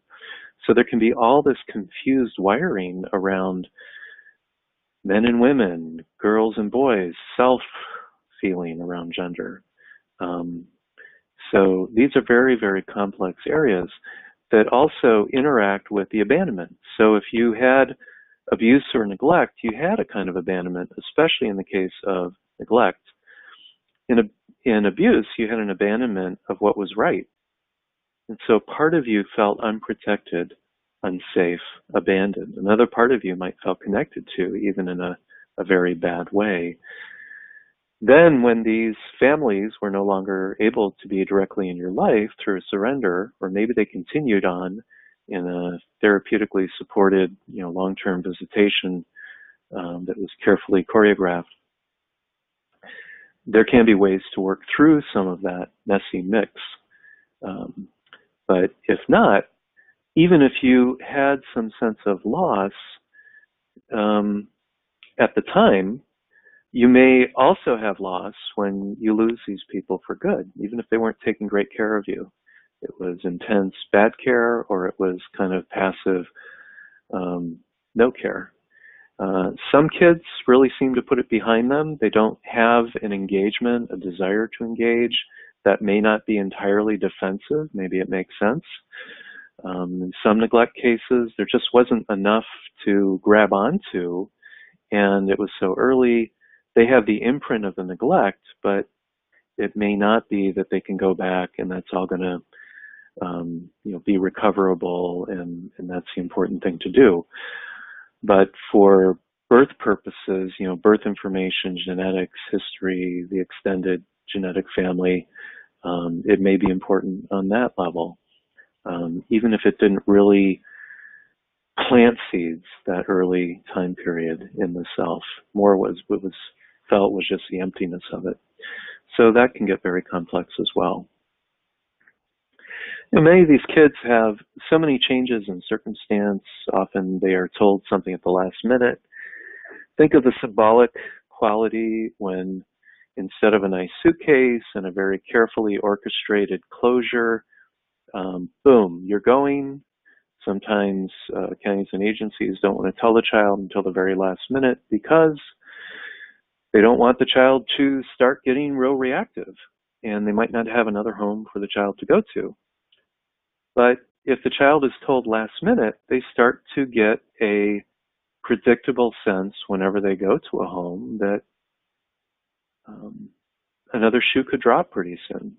So there can be all this confused wiring around men and women, girls and boys, self-feeling around gender. So these are very, very complex areas that also interact with the abandonment. So if you had abuse or neglect, you had a kind of abandonment, especially in the case of neglect. In abuse, you had an abandonment of what was right. And so part of you felt unprotected, unsafe, abandoned. Another part of you might feel connected to, even in a very bad way. Then when these families were no longer able to be directly in your life through surrender, or maybe they continued on in a therapeutically supported, long-term visitation that was carefully choreographed, there can be ways to work through some of that messy mix. But if not, even if you had some sense of loss at the time, you may also have loss when you lose these people for good, even if they weren't taking great care of you. It was intense bad care, or it was kind of passive no care. Some kids really seem to put it behind them. They don't have an engagement, a desire to engage. That may not be entirely defensive. Maybe it makes sense. In some neglect cases, there just wasn't enough to grab onto, and it was so early. They have the imprint of the neglect, but it may not be that they can go back and that's all going to be recoverable, and that's the important thing to do. But for birth purposes, birth information, genetics, history, the extended genetic family, it may be important on that level, even if it didn't really plant seeds that early time period in the self. More what was felt was just the emptiness of it. So that can get very complex as well. And many of these kids have so many changes in circumstance. Often they are told something at the last minute. Think of the symbolic quality when instead of a nice suitcase and a very carefully orchestrated closure, boom, you're going. Sometimes counties and agencies don't want to tell the child until the very last minute because they don't want the child to start getting real reactive, and they might not have another home for the child to go to. But if the child is told last minute, they start to get a predictable sense whenever they go to a home that another shoe could drop pretty soon.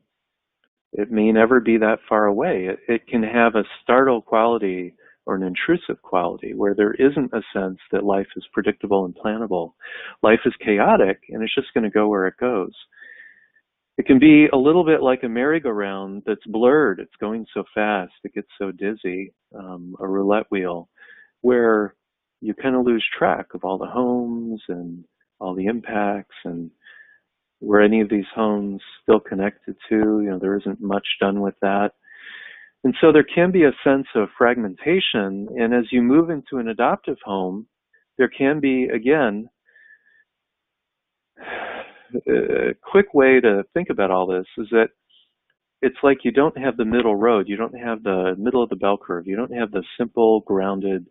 It may never be that far away. It can have a startle quality or an intrusive quality where there isn't a sense that life is predictable and plannable. Life is chaotic and it's just going to go where it goes. It can be a little bit like a merry-go-round that's blurred. It's going so fast, it gets so dizzy, a roulette wheel, where you kind of lose track of all the homes and all the impacts and were any of these homes still connected to? There isn't much done with that. And so there can be a sense of fragmentation. And as you move into an adoptive home, there can be, again, a quick way to think about all this is that it's like you don't have the middle road. You don't have the middle of the bell curve. You don't have the simple, grounded,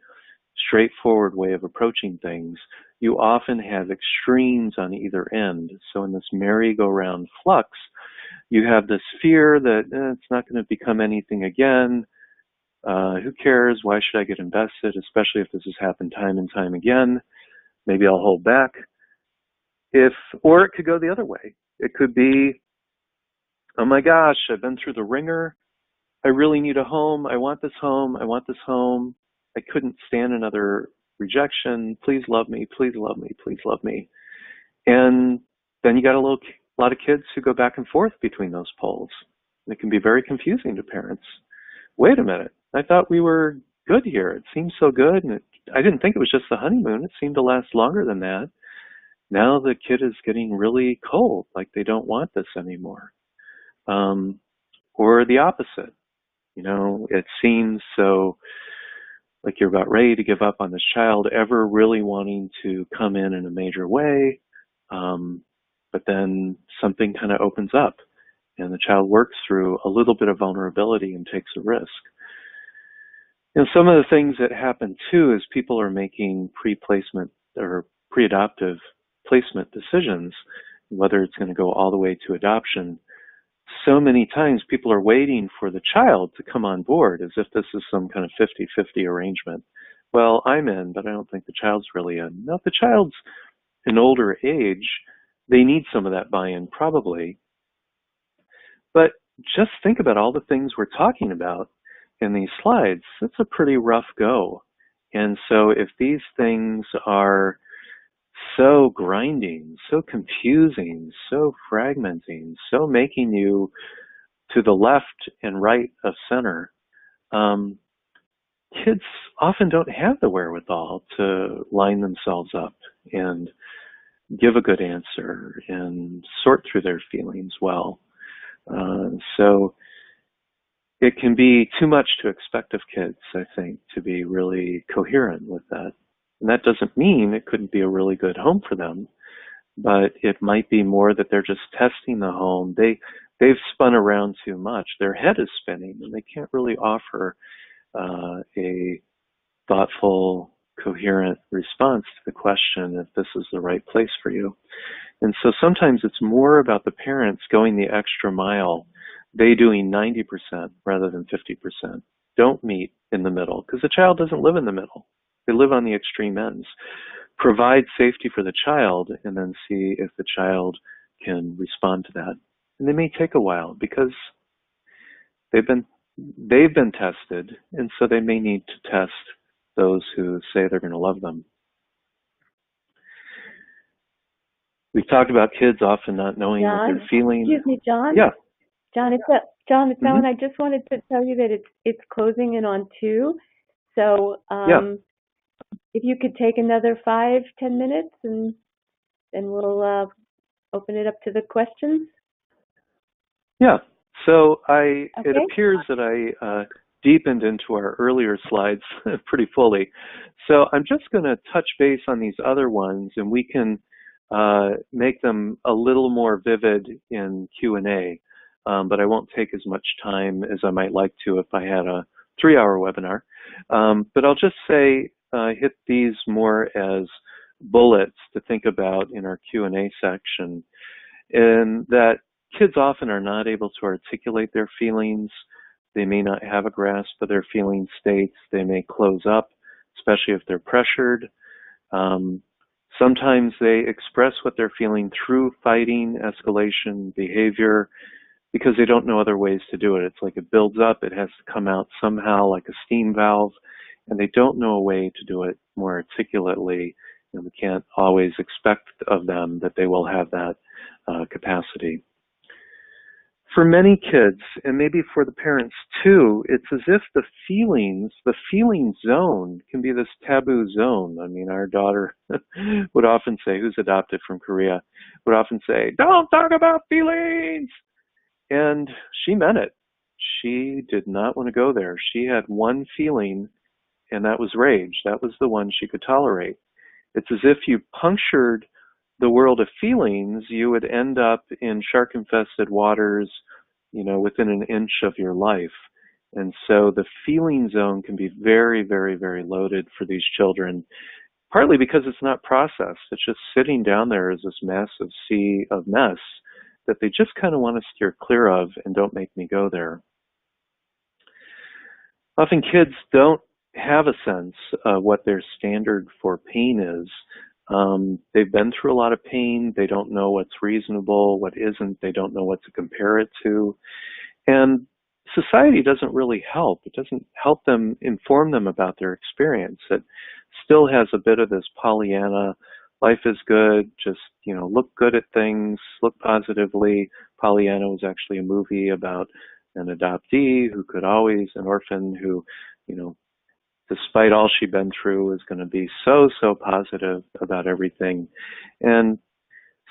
straightforward way of approaching things. You often have extremes on either end. So in this merry-go-round flux, you have this fear that it's not going to become anything again. Who cares? Why should I get invested? Especially if this has happened time and time again. Maybe I'll hold back. Or it could go the other way. It could be, oh my gosh, I've been through the ringer. I really need a home. I want this home. I want this home. I couldn't stand another rejection. Please love me. Please love me. Please love me. And then you got a lot of kids who go back and forth between those poles. It can be very confusing to parents. Wait a minute. I thought we were good here. It seemed so good. And I didn't think it was just the honeymoon. It seemed to last longer than that. Now the kid is getting really cold, like they don't want this anymore. Or the opposite. It seems so like you're about ready to give up on this child, ever really wanting to come in a major way, but then something kind of opens up and the child works through a little bit of vulnerability and takes a risk. Some of the things that happen too is people are making pre-placement or pre-adoptive placement decisions, whether it's going to go all the way to adoption. So many times people are waiting for the child to come on board as if this is some kind of 50-50 arrangement. Well, I'm in, but I don't think the child's really in. Now, if the child's an older age, they need some of that buy-in probably. But just think about all the things we're talking about in these slides. It's a pretty rough go. And so if these things are so grinding, so confusing, so fragmenting, so making you to the left and right of center, kids often don't have the wherewithal to line themselves up and give a good answer and sort through their feelings well. So it can be too much to expect of kids, I think, to be really coherent with that. And that doesn't mean it couldn't be a really good home for them, but it might be more that they're just testing the home. They've spun around too much. Their head is spinning, and they can't really offer a thoughtful, coherent response to the question if this is the right place for you. And so sometimes it's more about the parents going the extra mile, they doing 90% rather than 50%. Don't meet in the middle, because the child doesn't live in the middle. They live on the extreme ends. Provide safety for the child and then see if the child can respond to that. And they may take a while because they've been tested, and so they may need to test those who say they're going to love them. We've talked about kids often not knowing what they're feeling. Excuse me, John. Yeah. John, it's Ellen. I just wanted to tell you that it's closing in on 2. So if you could take another 5-10 minutes, and we'll open it up to the questions. Yeah. So it Okay. appears that I deepened into our earlier slides pretty fully. So I'm just going to touch base on these other ones, and we can make them a little more vivid in Q&A. But I won't take as much time as I might like to if I had a 3-hour webinar. But I'll just say hit these more as bullets to think about in our Q&A section, and that kids often are not able to articulate their feelings. They may not have a grasp of their feeling states. They may close up, especially if they're pressured. Sometimes they express what they're feeling through fighting, escalation, behavior, because they don't know other ways to do it. It's like it builds up, it has to come out somehow like a steam valve, and they don't know a way to do it more articulately, and we can't always expect of them that they will have that capacity. For many kids, and maybe for the parents too, it's as if the feeling zone can be this taboo zone. I mean, our daughter would often say, who's adopted from Korea, would often say, "Don't talk about feelings." And she meant it. She did not want to go there. She had one feeling, and that was rage. That was the one she could tolerate. It's as if you punctured the world of feelings, you would end up in shark-infested waters, within an inch of your life. And so the feeling zone can be very, very, very loaded for these children, partly because it's not processed. It's just sitting down there as this massive sea of mess that they just kind of want to steer clear of and don't make me go there. Often kids don't have a sense of what their standard for pain is. They've been through a lot of pain. They don't know what's reasonable, what isn't. They don't know what to compare it to. And society doesn't really help. It doesn't help them, inform them about their experience. It still has a bit of this Pollyanna, life is good, just, look good at things, look positively. Pollyanna was actually a movie about an adoptee who could always, an orphan who, despite all she'd been through, is going to be so positive about everything. And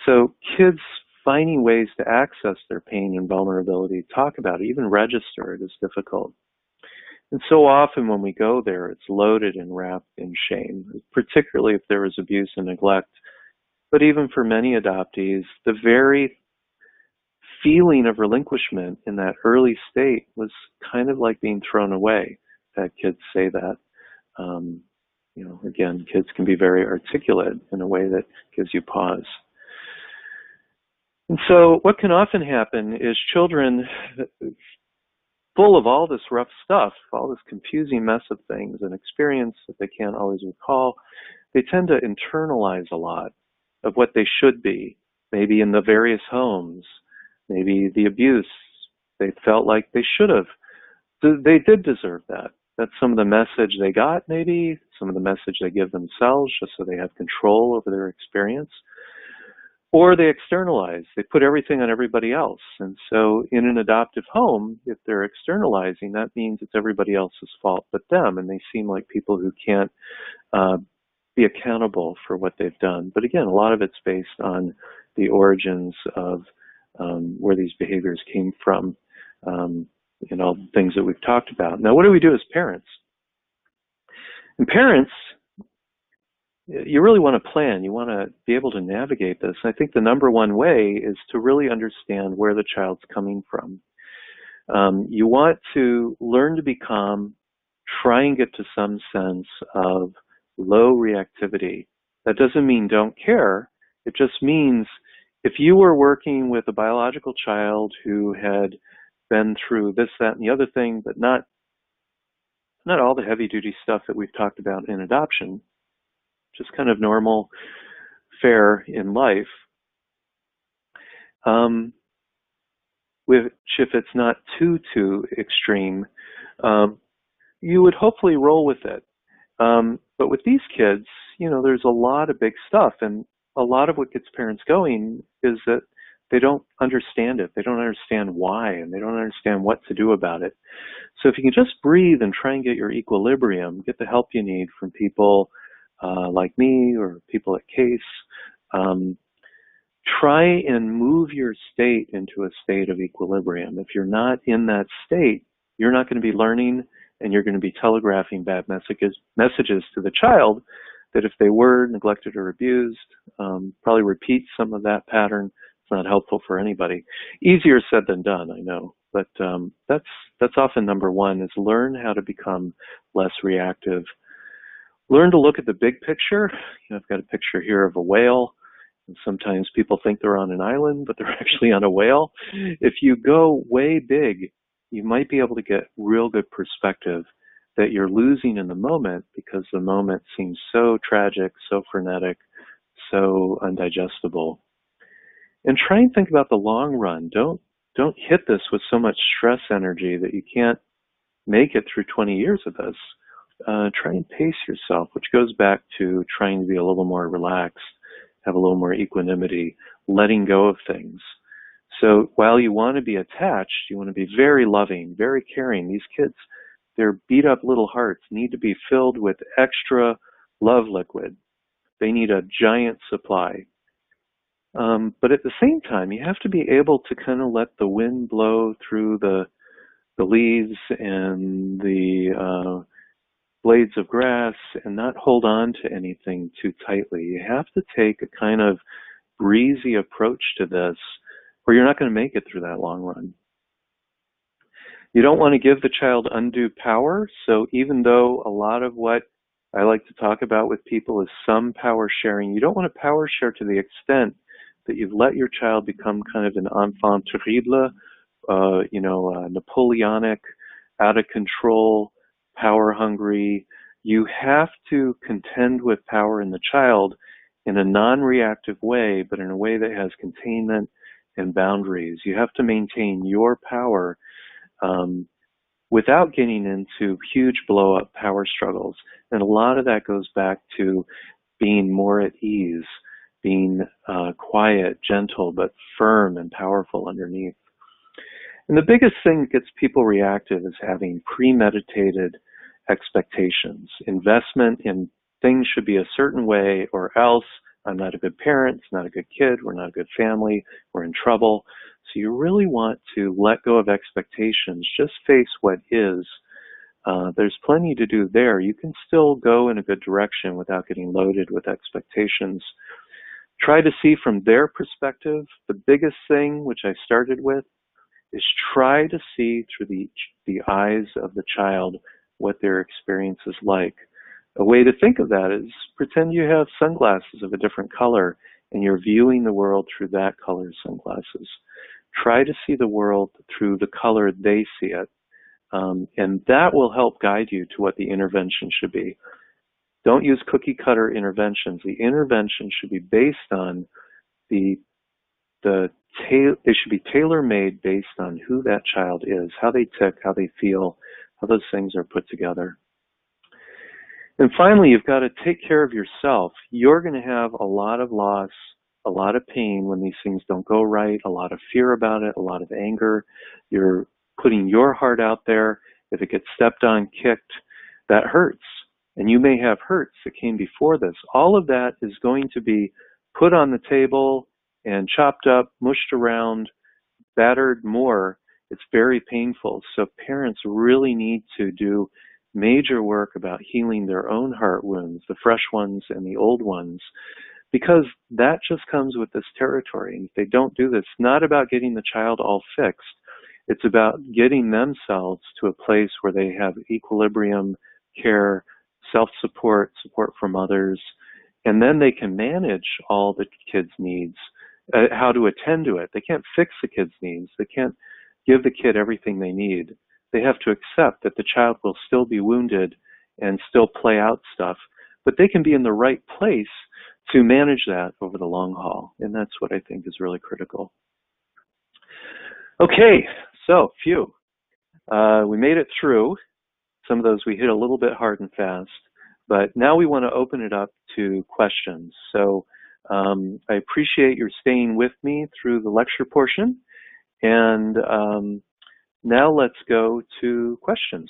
so kids finding ways to access their pain and vulnerability, talk about it, even register it, is difficult. And so often when we go there, it's loaded and wrapped in shame, particularly if there was abuse and neglect. But even for many adoptees, the very feeling of relinquishment in that early state was kind of like being thrown away. That kids say that. Again, kids can be very articulate in a way that gives you pause. And so what can often happen is children, full of all this rough stuff, all this confusing mess of things and experience that they can't always recall, they tend to internalize a lot of what they should be, maybe in the various homes, maybe the abuse. They felt like they should have. They did deserve that. That's some of the message they got, maybe, some of the message they give themselves just so they have control over their experience. Or they externalize. They put everything on everybody else. And so in an adoptive home, if they're externalizing, that means it's everybody else's fault but them, and they seem like people who can't be accountable for what they've done. But again, a lot of it's based on the origins of where these behaviors came from, and all the things that we've talked about. Now, what do we do as parents? And parents, you really want to plan. You want to be able to navigate this. I think the number one way is to really understand where the child's coming from. You want to learn to be calm, try and get to some sense of low reactivity. That doesn't mean don't care. It just means if you were working with a biological child who had been through this, that, and the other thing, but not all the heavy-duty stuff that we've talked about in adoption, just kind of normal fare in life, which if it's not too extreme, you would hopefully roll with it. But with these kids, there's a lot of big stuff, and a lot of what gets parents going is that they don't understand it. They don't understand why, and they don't understand what to do about it. So if you can just breathe and try and get your equilibrium, get the help you need from people like me or people at CASE, try and move your state into a state of equilibrium. If you're not in that state, you're not going to be learning, and you're going to be telegraphing bad messages to the child that if they were neglected or abused, probably repeat some of that pattern. It's not helpful for anybody. Easier said than done, I know, but that's often number one, is learn how to become less reactive. Learn to look at the big picture. I've got a picture here of a whale. And sometimes people think they're on an island, but they're actually on a whale. If you go way big, you might be able to get real good perspective that you're losing in the moment because the moment seems so tragic, so frenetic, so undigestible. And try and think about the long run. Don't hit this with so much stress energy that you can't make it through 20 years of this. Try and pace yourself, which goes back to trying to be a little more relaxed, have a little more equanimity, letting go of things. So while you want to be attached, you want to be very loving, very caring. These kids, their beat up little hearts need to be filled with extra love liquid. They need a giant supply. But at the same time, you have to be able to kind of let the wind blow through the leaves and the blades of grass and not hold on to anything too tightly. You have to take a kind of breezy approach to this, or you're not going to make it through that long run. You don't want to give the child undue power. So even though a lot of what I like to talk about with people is some power sharing, you don't want to power share to the extent that you've let your child become kind of an enfant terrible, Napoleonic, out of control, power hungry. You have to contend with power in the child in a non-reactive way, but in a way that has containment and boundaries. You have to maintain your power without getting into huge blow-up power struggles. And a lot of that goes back to being more at ease, being quiet, gentle, but firm and powerful underneath. And the biggest thing that gets people reactive is having premeditated expectations. Investment in things should be a certain way, or else I'm not a good parent, it's not a good kid, we're not a good family, we're in trouble. So you really want to let go of expectations, just face what is. There's plenty to do there. You can still go in a good direction without getting loaded with expectations. Try to see from their perspective. The biggest thing, which I started with, is try to see through the eyes of the child what their experience is like. A way to think of that is pretend you have sunglasses of a different color and you're viewing the world through that color's sunglasses. Try to see the world through the color they see it. And that will help guide you to what the intervention should be. Don't use cookie cutter interventions. The intervention should be based on they should be tailor-made based on who that child is, how they tick, how they feel, how those things are put together. And finally, you've got to take care of yourself. You're going to have a lot of loss, a lot of pain when these things don't go right, a lot of fear about it, a lot of anger. You're putting your heart out there. If it gets stepped on, kicked, that hurts. And you may have hurts that came before this. All of that is going to be put on the table and chopped up, mushed around, battered more. It's very painful. So parents really need to do major work about healing their own heart wounds, the fresh ones and the old ones, because that just comes with this territory. And if they don't do this, it's not about getting the child all fixed. It's about getting themselves to a place where they have equilibrium, care, self-support, support from others, and then they can manage all the kids' needs, how to attend to it. They can't fix the kids' needs. They can't give the kid everything they need. They have to accept that the child will still be wounded and still play out stuff, but they can be in the right place to manage that over the long haul. And that's what I think is really critical. Okay, so we made it through. Some of those we hit a little bit hard and fast, but now we want to open it up to questions. So I appreciate your staying with me through the lecture portion. And now let's go to questions.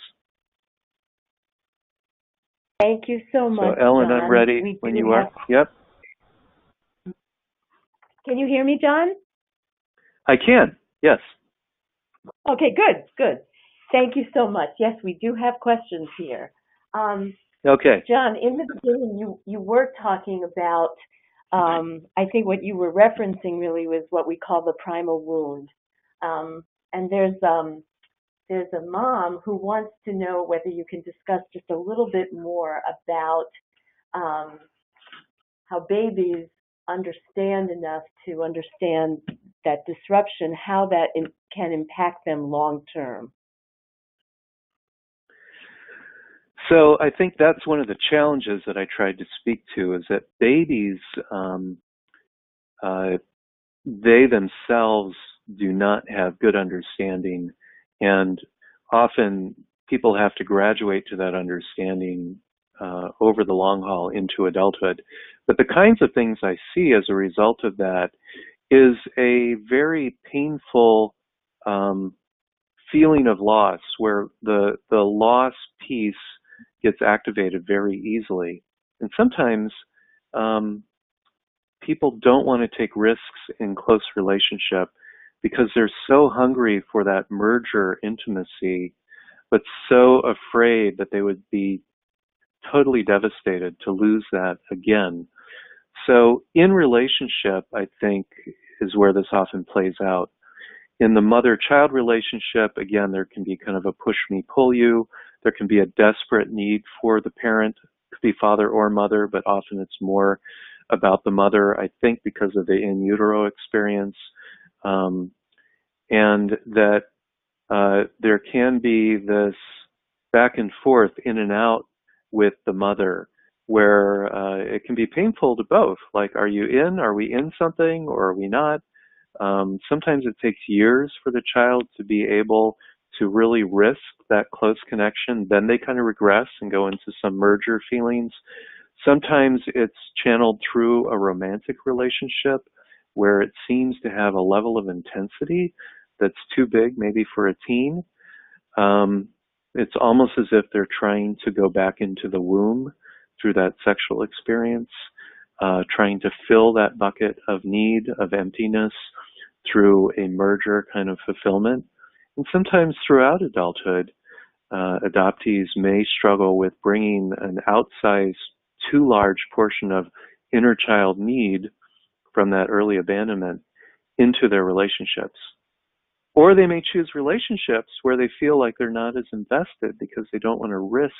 Thank you so much, So Ellen, John. I'm ready when you are. Yep. Can you hear me, John? I can, yes. Okay, good, good. Thank you so much. Yes, we do have questions here. Okay. John, in the beginning, you were talking about, I think what you were referencing really was what we call the primal wound. And there's a mom who wants to know whether you can discuss just a little bit more about how babies understand enough to understand that disruption, how that can impact them long term. So I think that's one of the challenges that I tried to speak to is that babies, they themselves do not have good understanding, and often people have to graduate to that understanding over the long haul into adulthood. But the kinds of things I see as a result of that is a very painful feeling of loss where the loss piece gets activated very easily. And sometimes people don't want to take risks in close relationship because they're so hungry for that merger intimacy, but so afraid that they would be totally devastated to lose that again. So in relationship, I think, is where this often plays out. In the mother-child relationship, again, there can be kind of a push-me, pull-you. There can be a desperate need for the parent, it could be father or mother, but often it's more about the mother, I think, because of the in utero experience, and that there can be this back and forth in and out with the mother where it can be painful to both. Like, are you in? Are we in something or are we not? Sometimes it takes years for the child to be able to really risk that close connection. Then they kind of regress and go into some merger feelings. Sometimes it's channeled through a romantic relationship where it seems to have a level of intensity that's too big maybe for a teen. It's almost as if they're trying to go back into the womb through that sexual experience, trying to fill that bucket of need, of emptiness through a merger kind of fulfillment. And sometimes throughout adulthood, adoptees may struggle with bringing an outsized, too large portion of inner child need from that early abandonment into their relationships. Or they may choose relationships where they feel like they're not as invested because they don't want to risk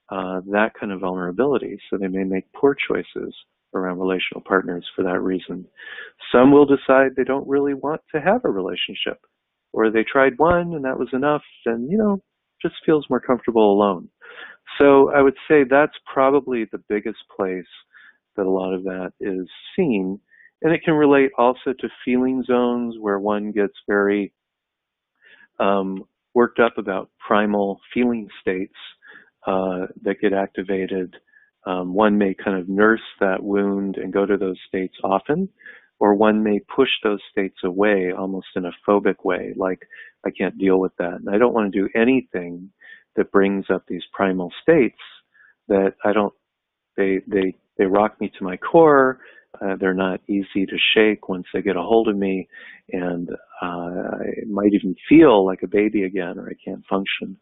that kind of vulnerability. So they may make poor choices around relational partners for that reason. Some will decide they don't really want to have a relationship, or they tried one and that was enough and, just feels more comfortable alone. So I would say that's probably the biggest place that a lot of that is seen. And it can relate also to feeling zones where one gets very worked up about primal feeling states that get activated. One may kind of nurse that wound and go to those states often, or one may push those states away almost in a phobic way, like, I can't deal with that. And I don't want to do anything that brings up these primal states that they rock me to my core. They're not easy to shake once they get a hold of me, and I might even feel like a baby again, or I can't function.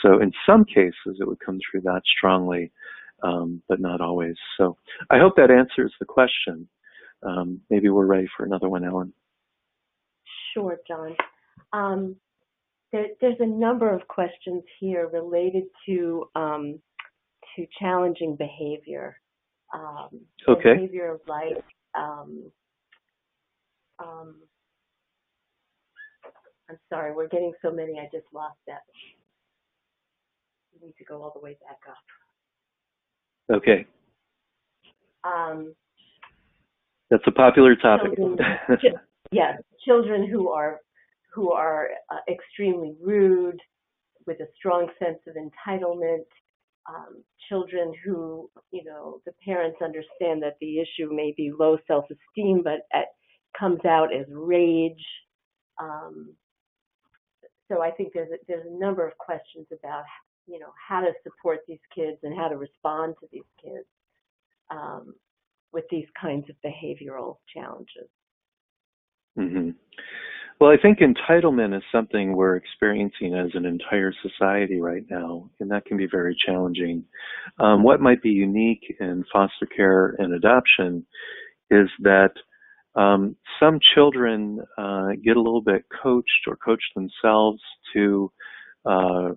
So in some cases, it would come through that strongly, but not always. So I hope that answers the question. Maybe we're ready for another one, Ellen. Sure, John. There's a number of questions here related to challenging behavior. Okay. Behavior like I'm sorry, we're getting so many, I just lost that. We need to go all the way back up. Okay. That's a popular topic. Children who are extremely rude, with a strong sense of entitlement. Children who, the parents understand that the issue may be low self-esteem, but it comes out as rage. So I think there's a number of questions about, how to support these kids and how to respond to these kids with these kinds of behavioral challenges. Hmm. Well, I think entitlement is something we're experiencing as an entire society right now, and that can be very challenging. What might be unique in foster care and adoption is that some children get a little bit coached or coach themselves to uh,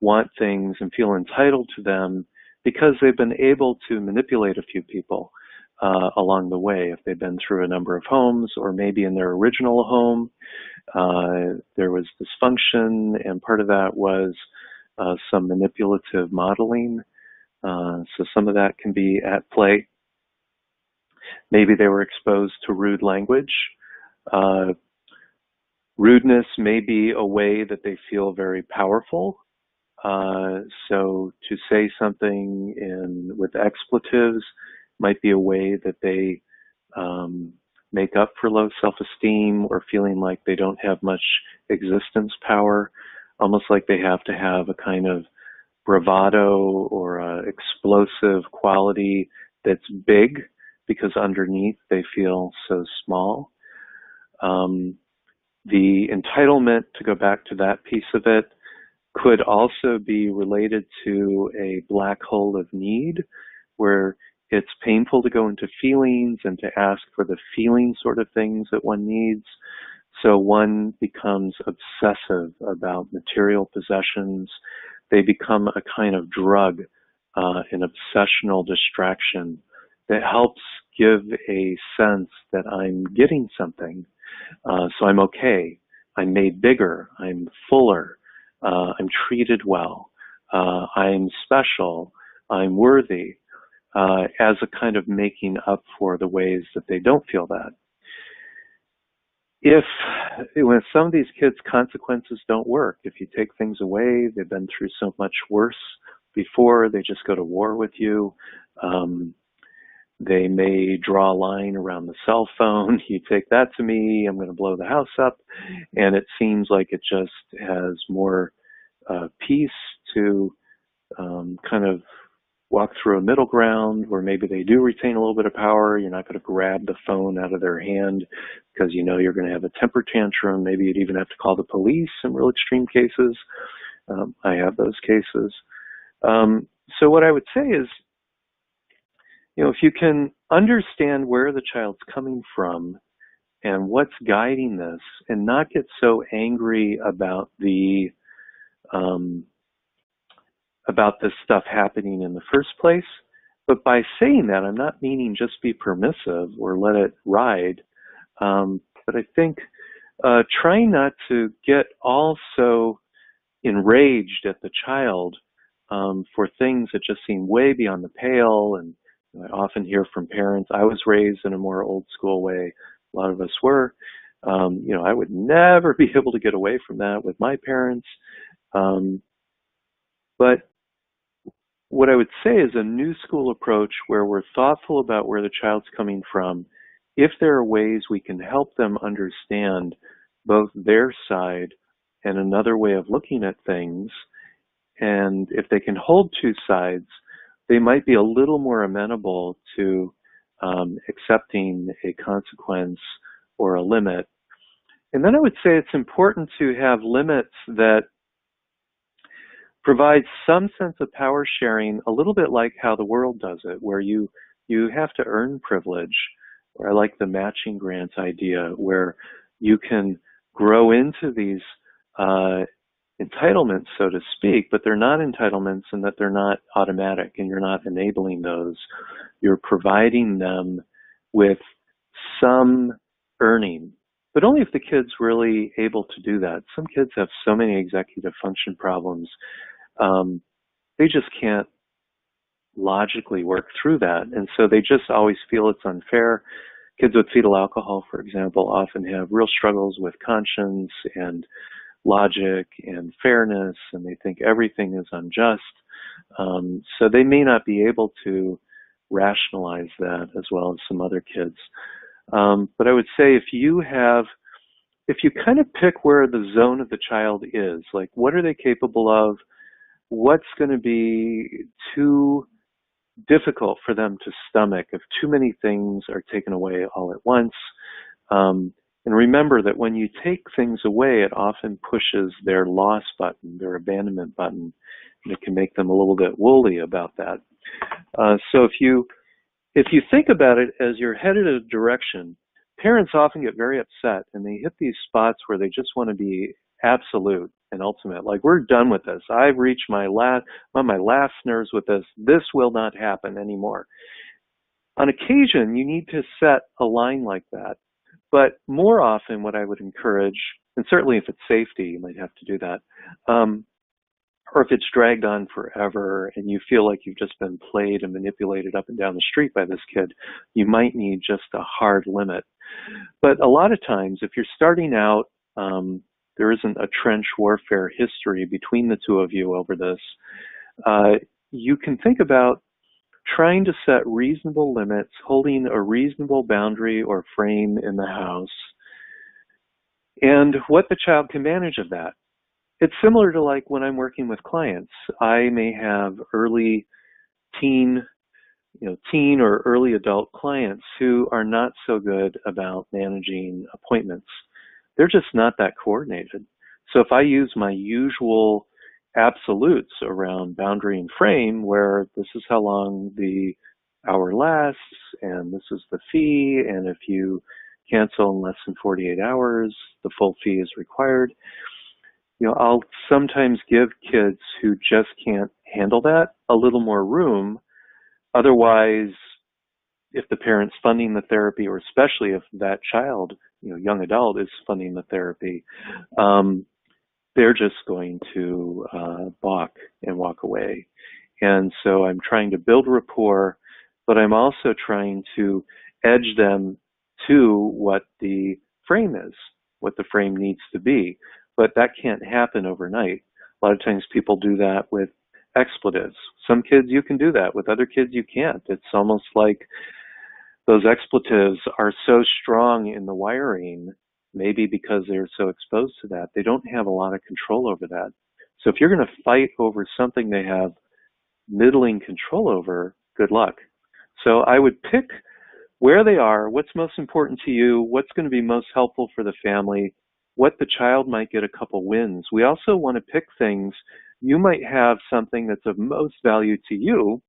want things and feel entitled to them because they've been able to manipulate a few people along the way. If they've been through a number of homes, or maybe in their original home, there was dysfunction, and part of that was some manipulative modeling. So some of that can be at play. Maybe they were exposed to rude language. Uh, Rudeness may be a way that they feel very powerful. So to say something with expletives might be a way that they make up for low self-esteem or feeling like they don't have much existence power, almost like they have to have a kind of bravado or explosive quality that's big because underneath they feel so small. The entitlement, to go back to that piece of it, could also be related to a black hole of need where it's painful to go into feelings and to ask for the feeling sort of things that one needs. So one becomes obsessive about material possessions. They become a kind of drug, an obsessional distraction that helps give a sense that I'm getting something. So I'm okay. I'm made bigger. I'm fuller. I'm treated well. I'm special. I'm worthy, as a kind of making up for the ways that they don't feel that. When some of these kids, consequences don't work. If you take things away, they've been through so much worse before, they just go to war with you. They may draw a line around the cell phone. You take that to me, I'm going to blow the house up. And it seems like it just has more peace to kind of walk through a middle ground where maybe they do retain a little bit of power. You're not going to grab the phone out of their hand because you know you're going to have a temper tantrum. Maybe you'd even have to call the police in real extreme cases. I have those cases. So what I would say is, if you can understand where the child's coming from and what's guiding this, and not get so angry about this stuff happening in the first place. But by saying that, I'm not meaning just be permissive or let it ride. But I think trying not to get all so enraged at the child for things that just seem way beyond the pale. And I often hear from parents, I was raised in a more old school way. A lot of us were. I would never be able to get away from that with my parents. But what I would say is a new school approach where we're thoughtful about where the child's coming from. If there are ways we can help them understand both their side and another way of looking at things, and if they can hold two sides, they might be a little more amenable to accepting a consequence or a limit. And then I would say it's important to have limits that provide some sense of power sharing, a little bit like how the world does it, where you have to earn privilege. Or I like the matching grant idea, where you can grow into these entitlements, so to speak, but they're not entitlements in that they're not automatic and you're not enabling those. You're providing them with some earning, but only if the kid's really able to do that. Some kids have so many executive function problems. They just can't logically work through that. And so they just always feel it's unfair. Kids with fetal alcohol, for example, often have real struggles with conscience and logic and fairness, and they think everything is unjust. So they may not be able to rationalize that as well as some other kids. But I would say if you kind of pick where the zone of the child is, like what are they capable of, what's going to be too difficult for them to stomach if too many things are taken away all at once, And remember that when you take things away, it often pushes their loss button, their abandonment button, and it can make them a little bit woolly about that. So if you think about it as you're headed in a direction, parents often get very upset and they hit these spots where they just want to be absolute and ultimate. Like, we're done with this. I've reached my last nerves with this. This will not happen anymore. On occasion, you need to set a line like that. But more often, what I would encourage, and certainly if it's safety, you might have to do that, or if it's dragged on forever and you feel like you've just been played and manipulated up and down the street by this kid, you might need just a hard limit. But a lot of times, if you're starting out, there isn't a trench warfare history between the two of you over this, you can think about trying to set reasonable limits, holding a reasonable boundary or frame in the house, and what the child can manage of that. It's similar to like when I'm working with clients. I may have early teen or early adult clients who are not so good about managing appointments. They're just not that coordinated. So if I use my usual absolutes around boundary and frame, where this is how long the hour lasts, and this is the fee, and if you cancel in less than 48 hours, the full fee is required. I'll sometimes give kids who just can't handle that a little more room. Otherwise, if the parent's funding the therapy, or especially if that child, young adult, is funding the therapy, they're just going to balk and walk away. And so I'm trying to build rapport, but I'm also trying to edge them to what the frame is, what the frame needs to be. But that can't happen overnight. A lot of times people do that with expletives. Some kids you can do that. With other kids you can't. It's almost like those expletives are so strong in the wiring, maybe because they're so exposed to that, they don't have a lot of control over that. So if you're going to fight over something they have middling control over, good luck. So I would pick where they are, what's most important to you, what's going to be most helpful for the family, what the child might get a couple wins. We also want to pick things. You might have something that's of most value to you,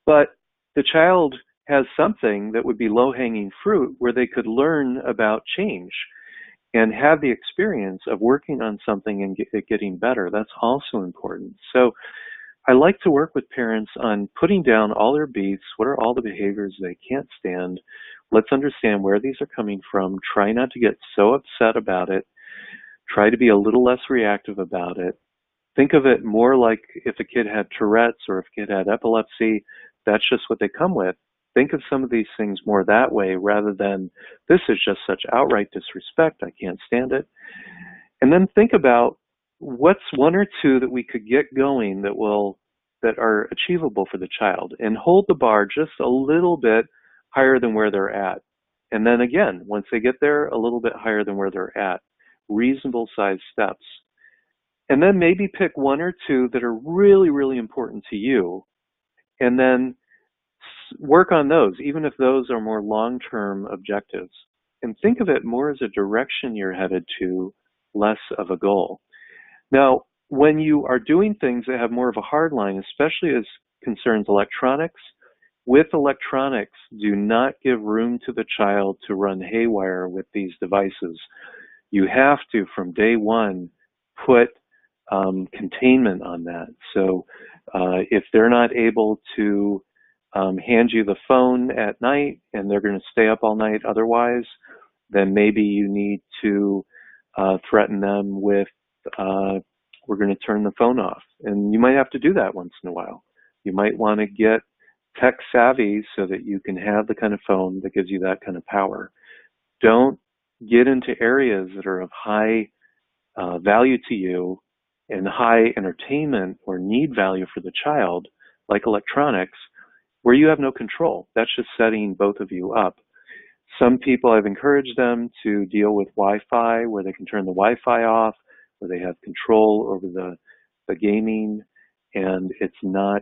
but the child has something that would be low-hanging fruit where they could learn about change and have the experience of working on something and getting better. That's also important. So I like to work with parents on putting down all their beats. What are all the behaviors they can't stand? Let's understand where these are coming from. Try not to get so upset about it. Try to be a little less reactive about it. Think of it more like if a kid had Tourette's or if a kid had epilepsy, that's just what they come with. Think of some of these things more that way rather than, this is just such outright disrespect, I can't stand it. And then think about what's one or two that we could get going that are achievable for the child, and hold the bar just a little bit higher than where they're at. And then again, once they get there, a little bit higher than where they're at. Reasonable sized steps. And then maybe pick one or two that are really, really important to you, and then work on those, even if those are more long-term objectives. And think of it more as a direction you're headed to, less of a goal. Now, when you are doing things that have more of a hard line, especially as concerns electronics, with electronics, do not give room to the child to run haywire with these devices. You have to, from day one, put containment on that. So if they're not able to hand you the phone at night and they're going to stay up all night otherwise, then maybe you need to threaten them with, we're going to turn the phone off. And you might have to do that once in a while. You might want to get tech savvy so that you can have the kind of phone that gives you that kind of power. Don't get into areas that are of high value to you and high entertainment or need value for the child, like electronics, where you have no control. That's just setting both of you up. Some people, I've encouraged them to deal with Wi-Fi, where they can turn the Wi-Fi off, where they have control over the gaming, and it's not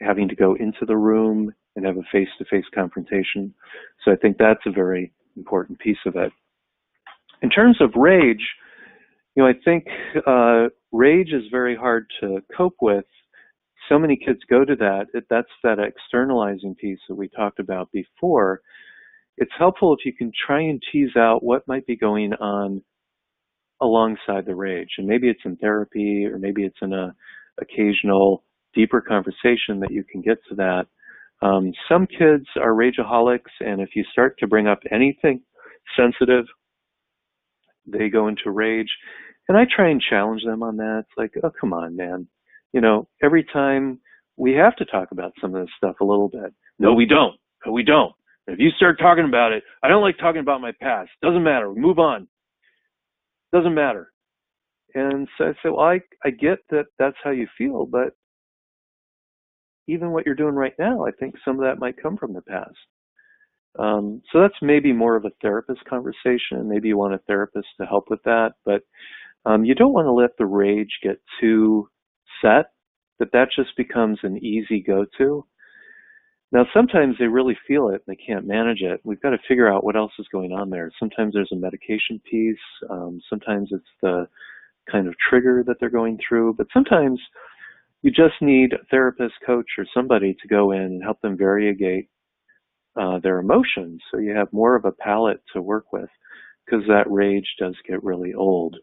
having to go into the room and have a face-to-face confrontation. So I think that's a very important piece of it. In terms of rage, I think rage is very hard to cope with. So many kids go to that. That's that externalizing piece that we talked about before. It's helpful if you can try and tease out what might be going on alongside the rage. And maybe it's in therapy, or maybe it's in a occasional deeper conversation that you can get to that. Some kids are rageaholics, and if you start to bring up anything sensitive, they go into rage. And I try and challenge them on that. It's like, oh, come on, man. Every time we have to talk about some of this stuff a little bit. No, we don't. No, we don't. If you start talking about it, I don't like talking about my past. Doesn't matter. Move on. Doesn't matter. And so I say, well, I get that that's how you feel, but even what you're doing right now, I think some of that might come from the past. So that's maybe more of a therapist conversation. Maybe you want a therapist to help with that, but you don't want to let the rage get too set that just becomes an easy go-to. Now, sometimes they really feel it and they can't manage it. We've got to figure out what else is going on there. Sometimes there's a medication piece. Sometimes it's the kind of trigger that they're going through. But sometimes you just need a therapist, coach, or somebody to go in and help them variegate their emotions, so you have more of a palette to work with, because that rage does get really old.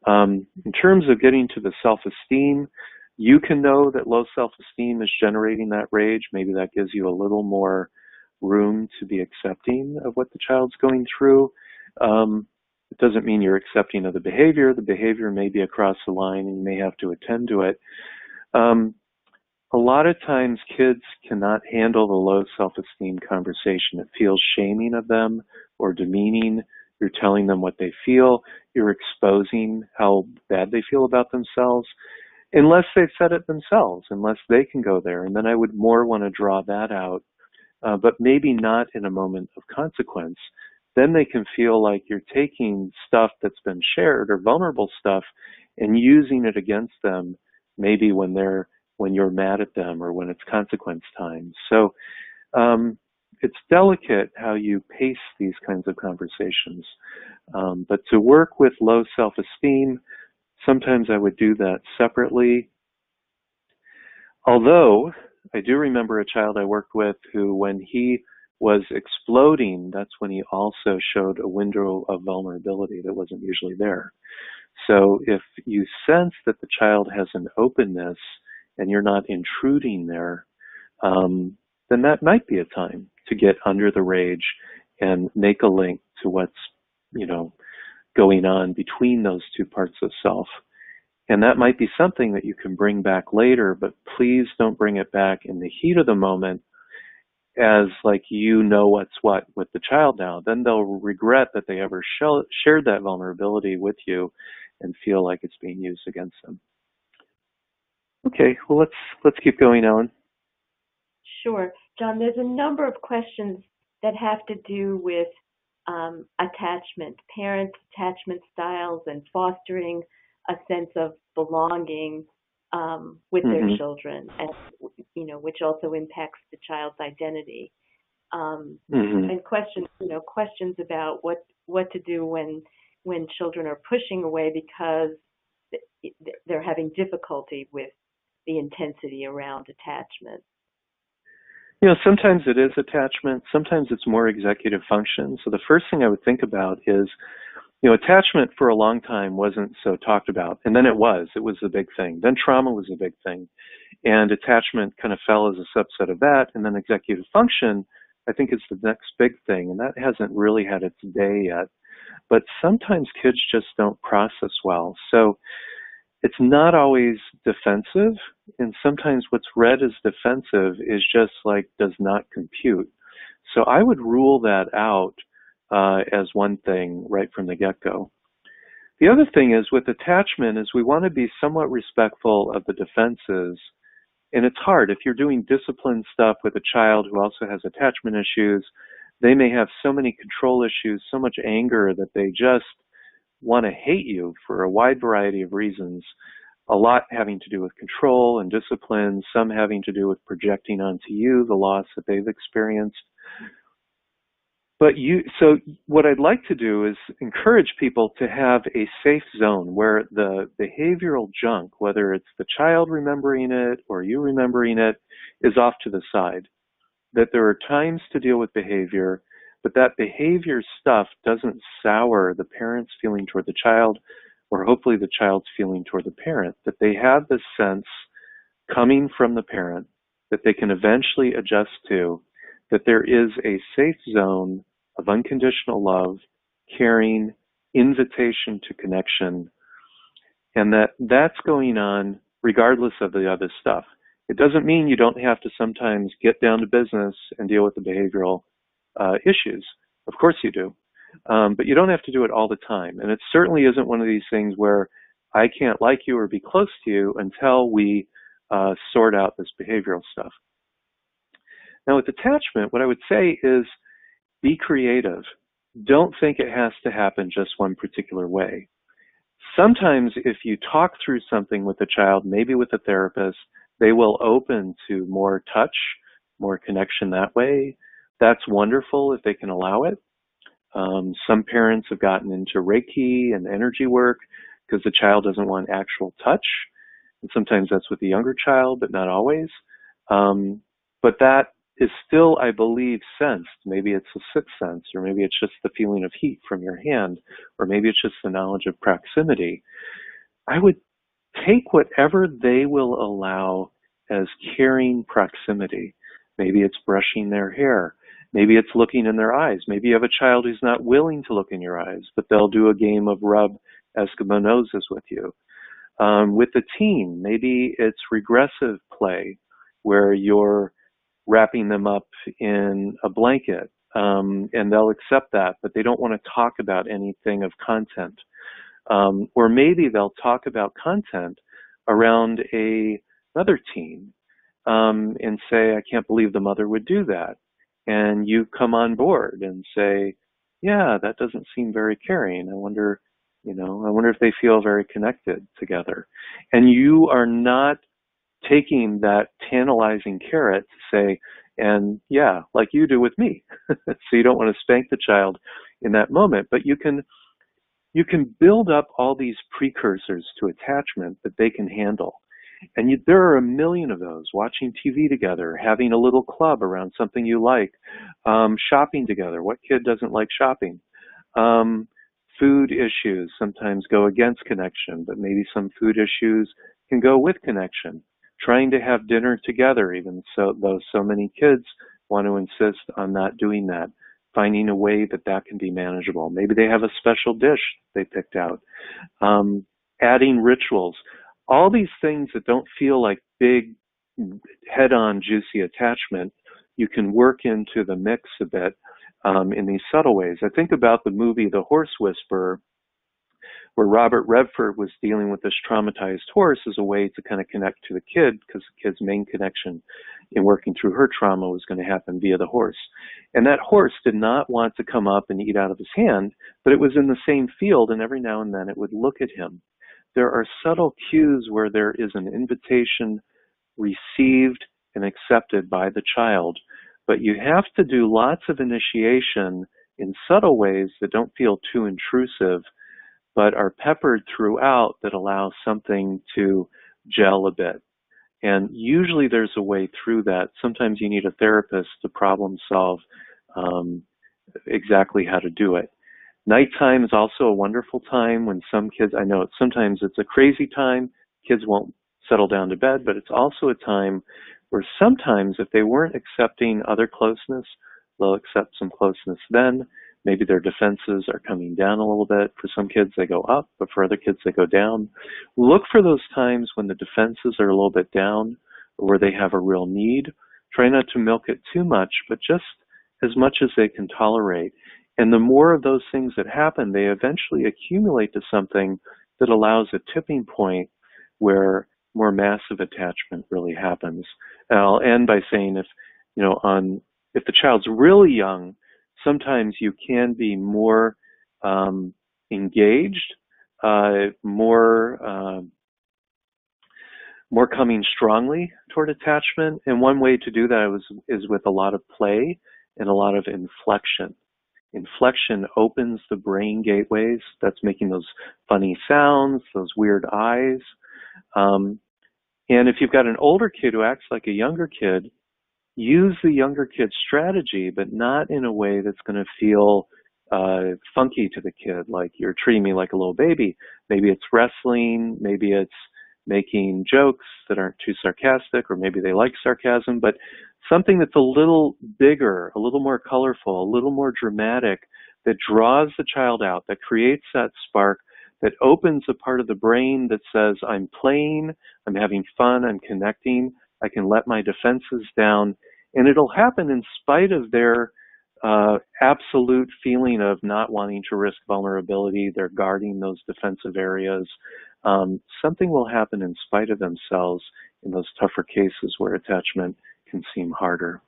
In terms of getting to the self-esteem, you can know that low self-esteem is generating that rage. Maybe that gives you a little more room to be accepting of what the child's going through. It doesn't mean you're accepting of the behavior. The behavior may be across the line and you may have to attend to it. A lot of times kids cannot handle the low self-esteem conversation. It feels shaming of them or demeaning. You're telling them what they feel. You're exposing how bad they feel about themselves, unless they've said it themselves, unless they can go there. And then I would more want to draw that out, but maybe not in a moment of consequence. Then they can feel like you're taking stuff that's been shared or vulnerable stuff and using it against them, maybe when you're mad at them or when it's consequence time. So it's delicate how you pace these kinds of conversations. But to work with low self-esteem, sometimes I would do that separately. Although I do remember a child I worked with who, when he was exploding, that's when he also showed a window of vulnerability that wasn't usually there. So if you sense that the child has an openness and you're not intruding there, then that might be a time to get under the rage and make a link to what's, going on between those two parts of self. And that might be something that you can bring back later, but please don't bring it back in the heat of the moment as like what's what with the child now. Then they'll regret that they ever shared that vulnerability with you and feel like it's being used against them. Okay, well, let's keep going, Ellen. Sure. John, there's a number of questions that have to do with attachment, parents' attachment styles, and fostering a sense of belonging with their children, and which also impacts the child's identity. And questions about what to do when children are pushing away because they're having difficulty with the intensity around attachment. Sometimes it is attachment. Sometimes it's more executive function. So the first thing I would think about is, attachment for a long time wasn't so talked about. And then it was a big thing. Then trauma was a big thing. And attachment kind of fell as a subset of that. And then executive function, I think, is the next big thing. And that hasn't really had its day yet. But sometimes kids just don't process well. So it's not always defensive, and sometimes what's read as defensive is just like does not compute. So I would rule that out as one thing right from the get-go. The other thing is with attachment is we want to be somewhat respectful of the defenses, and it's hard. If you're doing discipline stuff with a child who also has attachment issues, they may have so many control issues, so much anger that they just want to hate you for a wide variety of reasons, a lot having to do with control and discipline, some having to do with projecting onto you the loss that they've experienced. So what I'd like to do is encourage people to have a safe zone where the behavioral junk, whether it's the child remembering it or you remembering it, is off to the side. That there are times to deal with behavior, but that behavior stuff doesn't sour the parent's feeling toward the child, or hopefully the child's feeling toward the parent, that they have this sense coming from the parent that they can eventually adjust to, that there is a safe zone of unconditional love, caring, invitation to connection, and that's going on regardless of the other stuff. It doesn't mean you don't have to sometimes get down to business and deal with the behavioral issues. Of course you do. But you don't have to do it all the time. And it certainly isn't one of these things where I can't like you or be close to you until we sort out this behavioral stuff. Now with attachment, what I would say is be creative. Don't think it has to happen just one particular way. Sometimes if you talk through something with a child, maybe with a therapist, they will open to more touch, more connection that way. That's wonderful if they can allow it. Some parents have gotten into Reiki and energy work because the child doesn't want actual touch. And sometimes that's with the younger child, but not always. But that is still, I believe, sensed. Maybe it's a sixth sense, or maybe it's just the feeling of heat from your hand, or maybe it's just the knowledge of proximity. I would take whatever they will allow as caring proximity. Maybe it's brushing their hair. Maybe it's looking in their eyes. Maybe you have a child who's not willing to look in your eyes, but they'll do a game of rub Eskimo noses with you. With the teen, maybe it's regressive play where you're wrapping them up in a blanket, and they'll accept that, but they don't want to talk about anything of content. Or maybe they'll talk about content around another teen and say, I can't believe the mother would do that. And you come on board and say, yeah, that doesn't seem very caring. I wonder if they feel very connected together. And you are not taking that tantalizing carrot to say, and yeah, like you do with me. So you don't want to spank the child in that moment, but you can build up all these precursors to attachment that they can handle. And there are a million of those, watching TV together, having a little club around something you like, shopping together. What kid doesn't like shopping? Food issues sometimes go against connection, but maybe some food issues can go with connection. Trying to have dinner together, even though so many kids want to insist on not doing that. Finding a way that can be manageable. Maybe they have a special dish they picked out. Adding rituals. All these things that don't feel like big, head-on, juicy attachment, you can work into the mix a bit in these subtle ways. I think about the movie The Horse Whisperer, where Robert Redford was dealing with this traumatized horse as a way to kind of connect to the kid, because the kid's main connection in working through her trauma was going to happen via the horse. And that horse did not want to come up and eat out of his hand, but it was in the same field, and every now and then it would look at him. There are subtle cues where there is an invitation received and accepted by the child, but you have to do lots of initiation in subtle ways that don't feel too intrusive, but are peppered throughout that allow something to gel a bit. And usually there's a way through that. Sometimes you need a therapist to problem solve exactly how to do it. Nighttime is also a wonderful time when some kids, I know sometimes it's a crazy time, kids won't settle down to bed, but it's also a time where sometimes if they weren't accepting other closeness, they'll accept some closeness then. Maybe their defenses are coming down a little bit. For some kids, they go up, but for other kids, they go down. Look for those times when the defenses are a little bit down, or where they have a real need. Try not to milk it too much, but just as much as they can tolerate. And the more of those things that happen, they eventually accumulate to something that allows a tipping point where more massive attachment really happens. And I'll end by saying if the child's really young, sometimes you can be more engaged, more coming strongly toward attachment. And one way to do that is with a lot of play and a lot of inflection. inflection opens the brain gateways. That's making those funny sounds, those weird eyes. And if you've got an older kid who acts like a younger kid, use the younger kid's strategy, but not in a way that's going to feel funky to the kid, like you're treating me like a little baby. Maybe it's wrestling, maybe it's making jokes that aren't too sarcastic, or maybe they like sarcasm, but something that's a little bigger, a little more colorful, a little more dramatic, that draws the child out, that creates that spark, that opens a part of the brain that says, I'm playing, I'm having fun, I'm connecting, I can let my defenses down. And it'll happen in spite of their absolute feeling of not wanting to risk vulnerability. They're guarding those defensive areas. Something will happen in spite of themselves in those tougher cases where attachment can seem harder.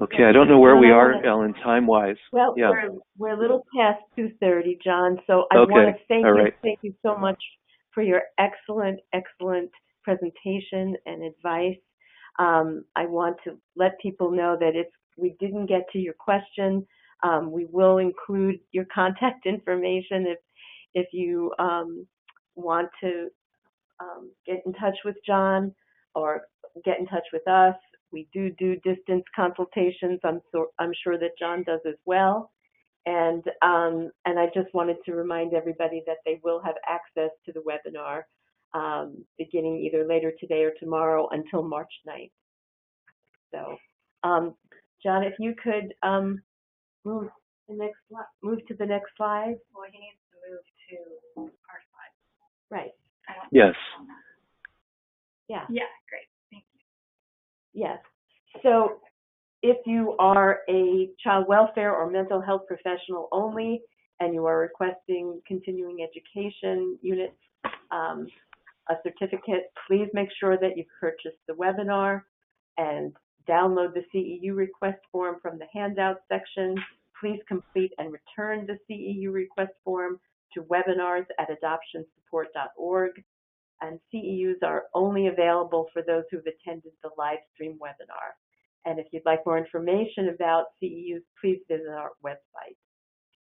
Okay, I don't know where we are, Ellen, time-wise. Well, yeah. we're a little past 2:30, John, so I want to thank you so much for your excellent presentation and advice. I want to let people know that if we didn't get to your question, we will include your contact information if you want to get in touch with John or get in touch with us. We do distance consultations. I'm sure that John does as well. And I just wanted to remind everybody that they will have access to the webinar beginning either later today or tomorrow until March 9th. So, John, if you could move to the next slide. Well, he needs to move to our slide. Right. Yes. Yeah. Yeah, great. Thank you. Yes. So if you are a child welfare or mental health professional only and you are requesting continuing education units, a certificate, please make sure that you've purchased the webinar and download the CEU request form from the handout section. Please complete and return the CEU request form to webinars@adoptionsupport.org. And CEUs are only available for those who've attended the live stream webinar. And if you'd like more information about CEUs, please visit our website.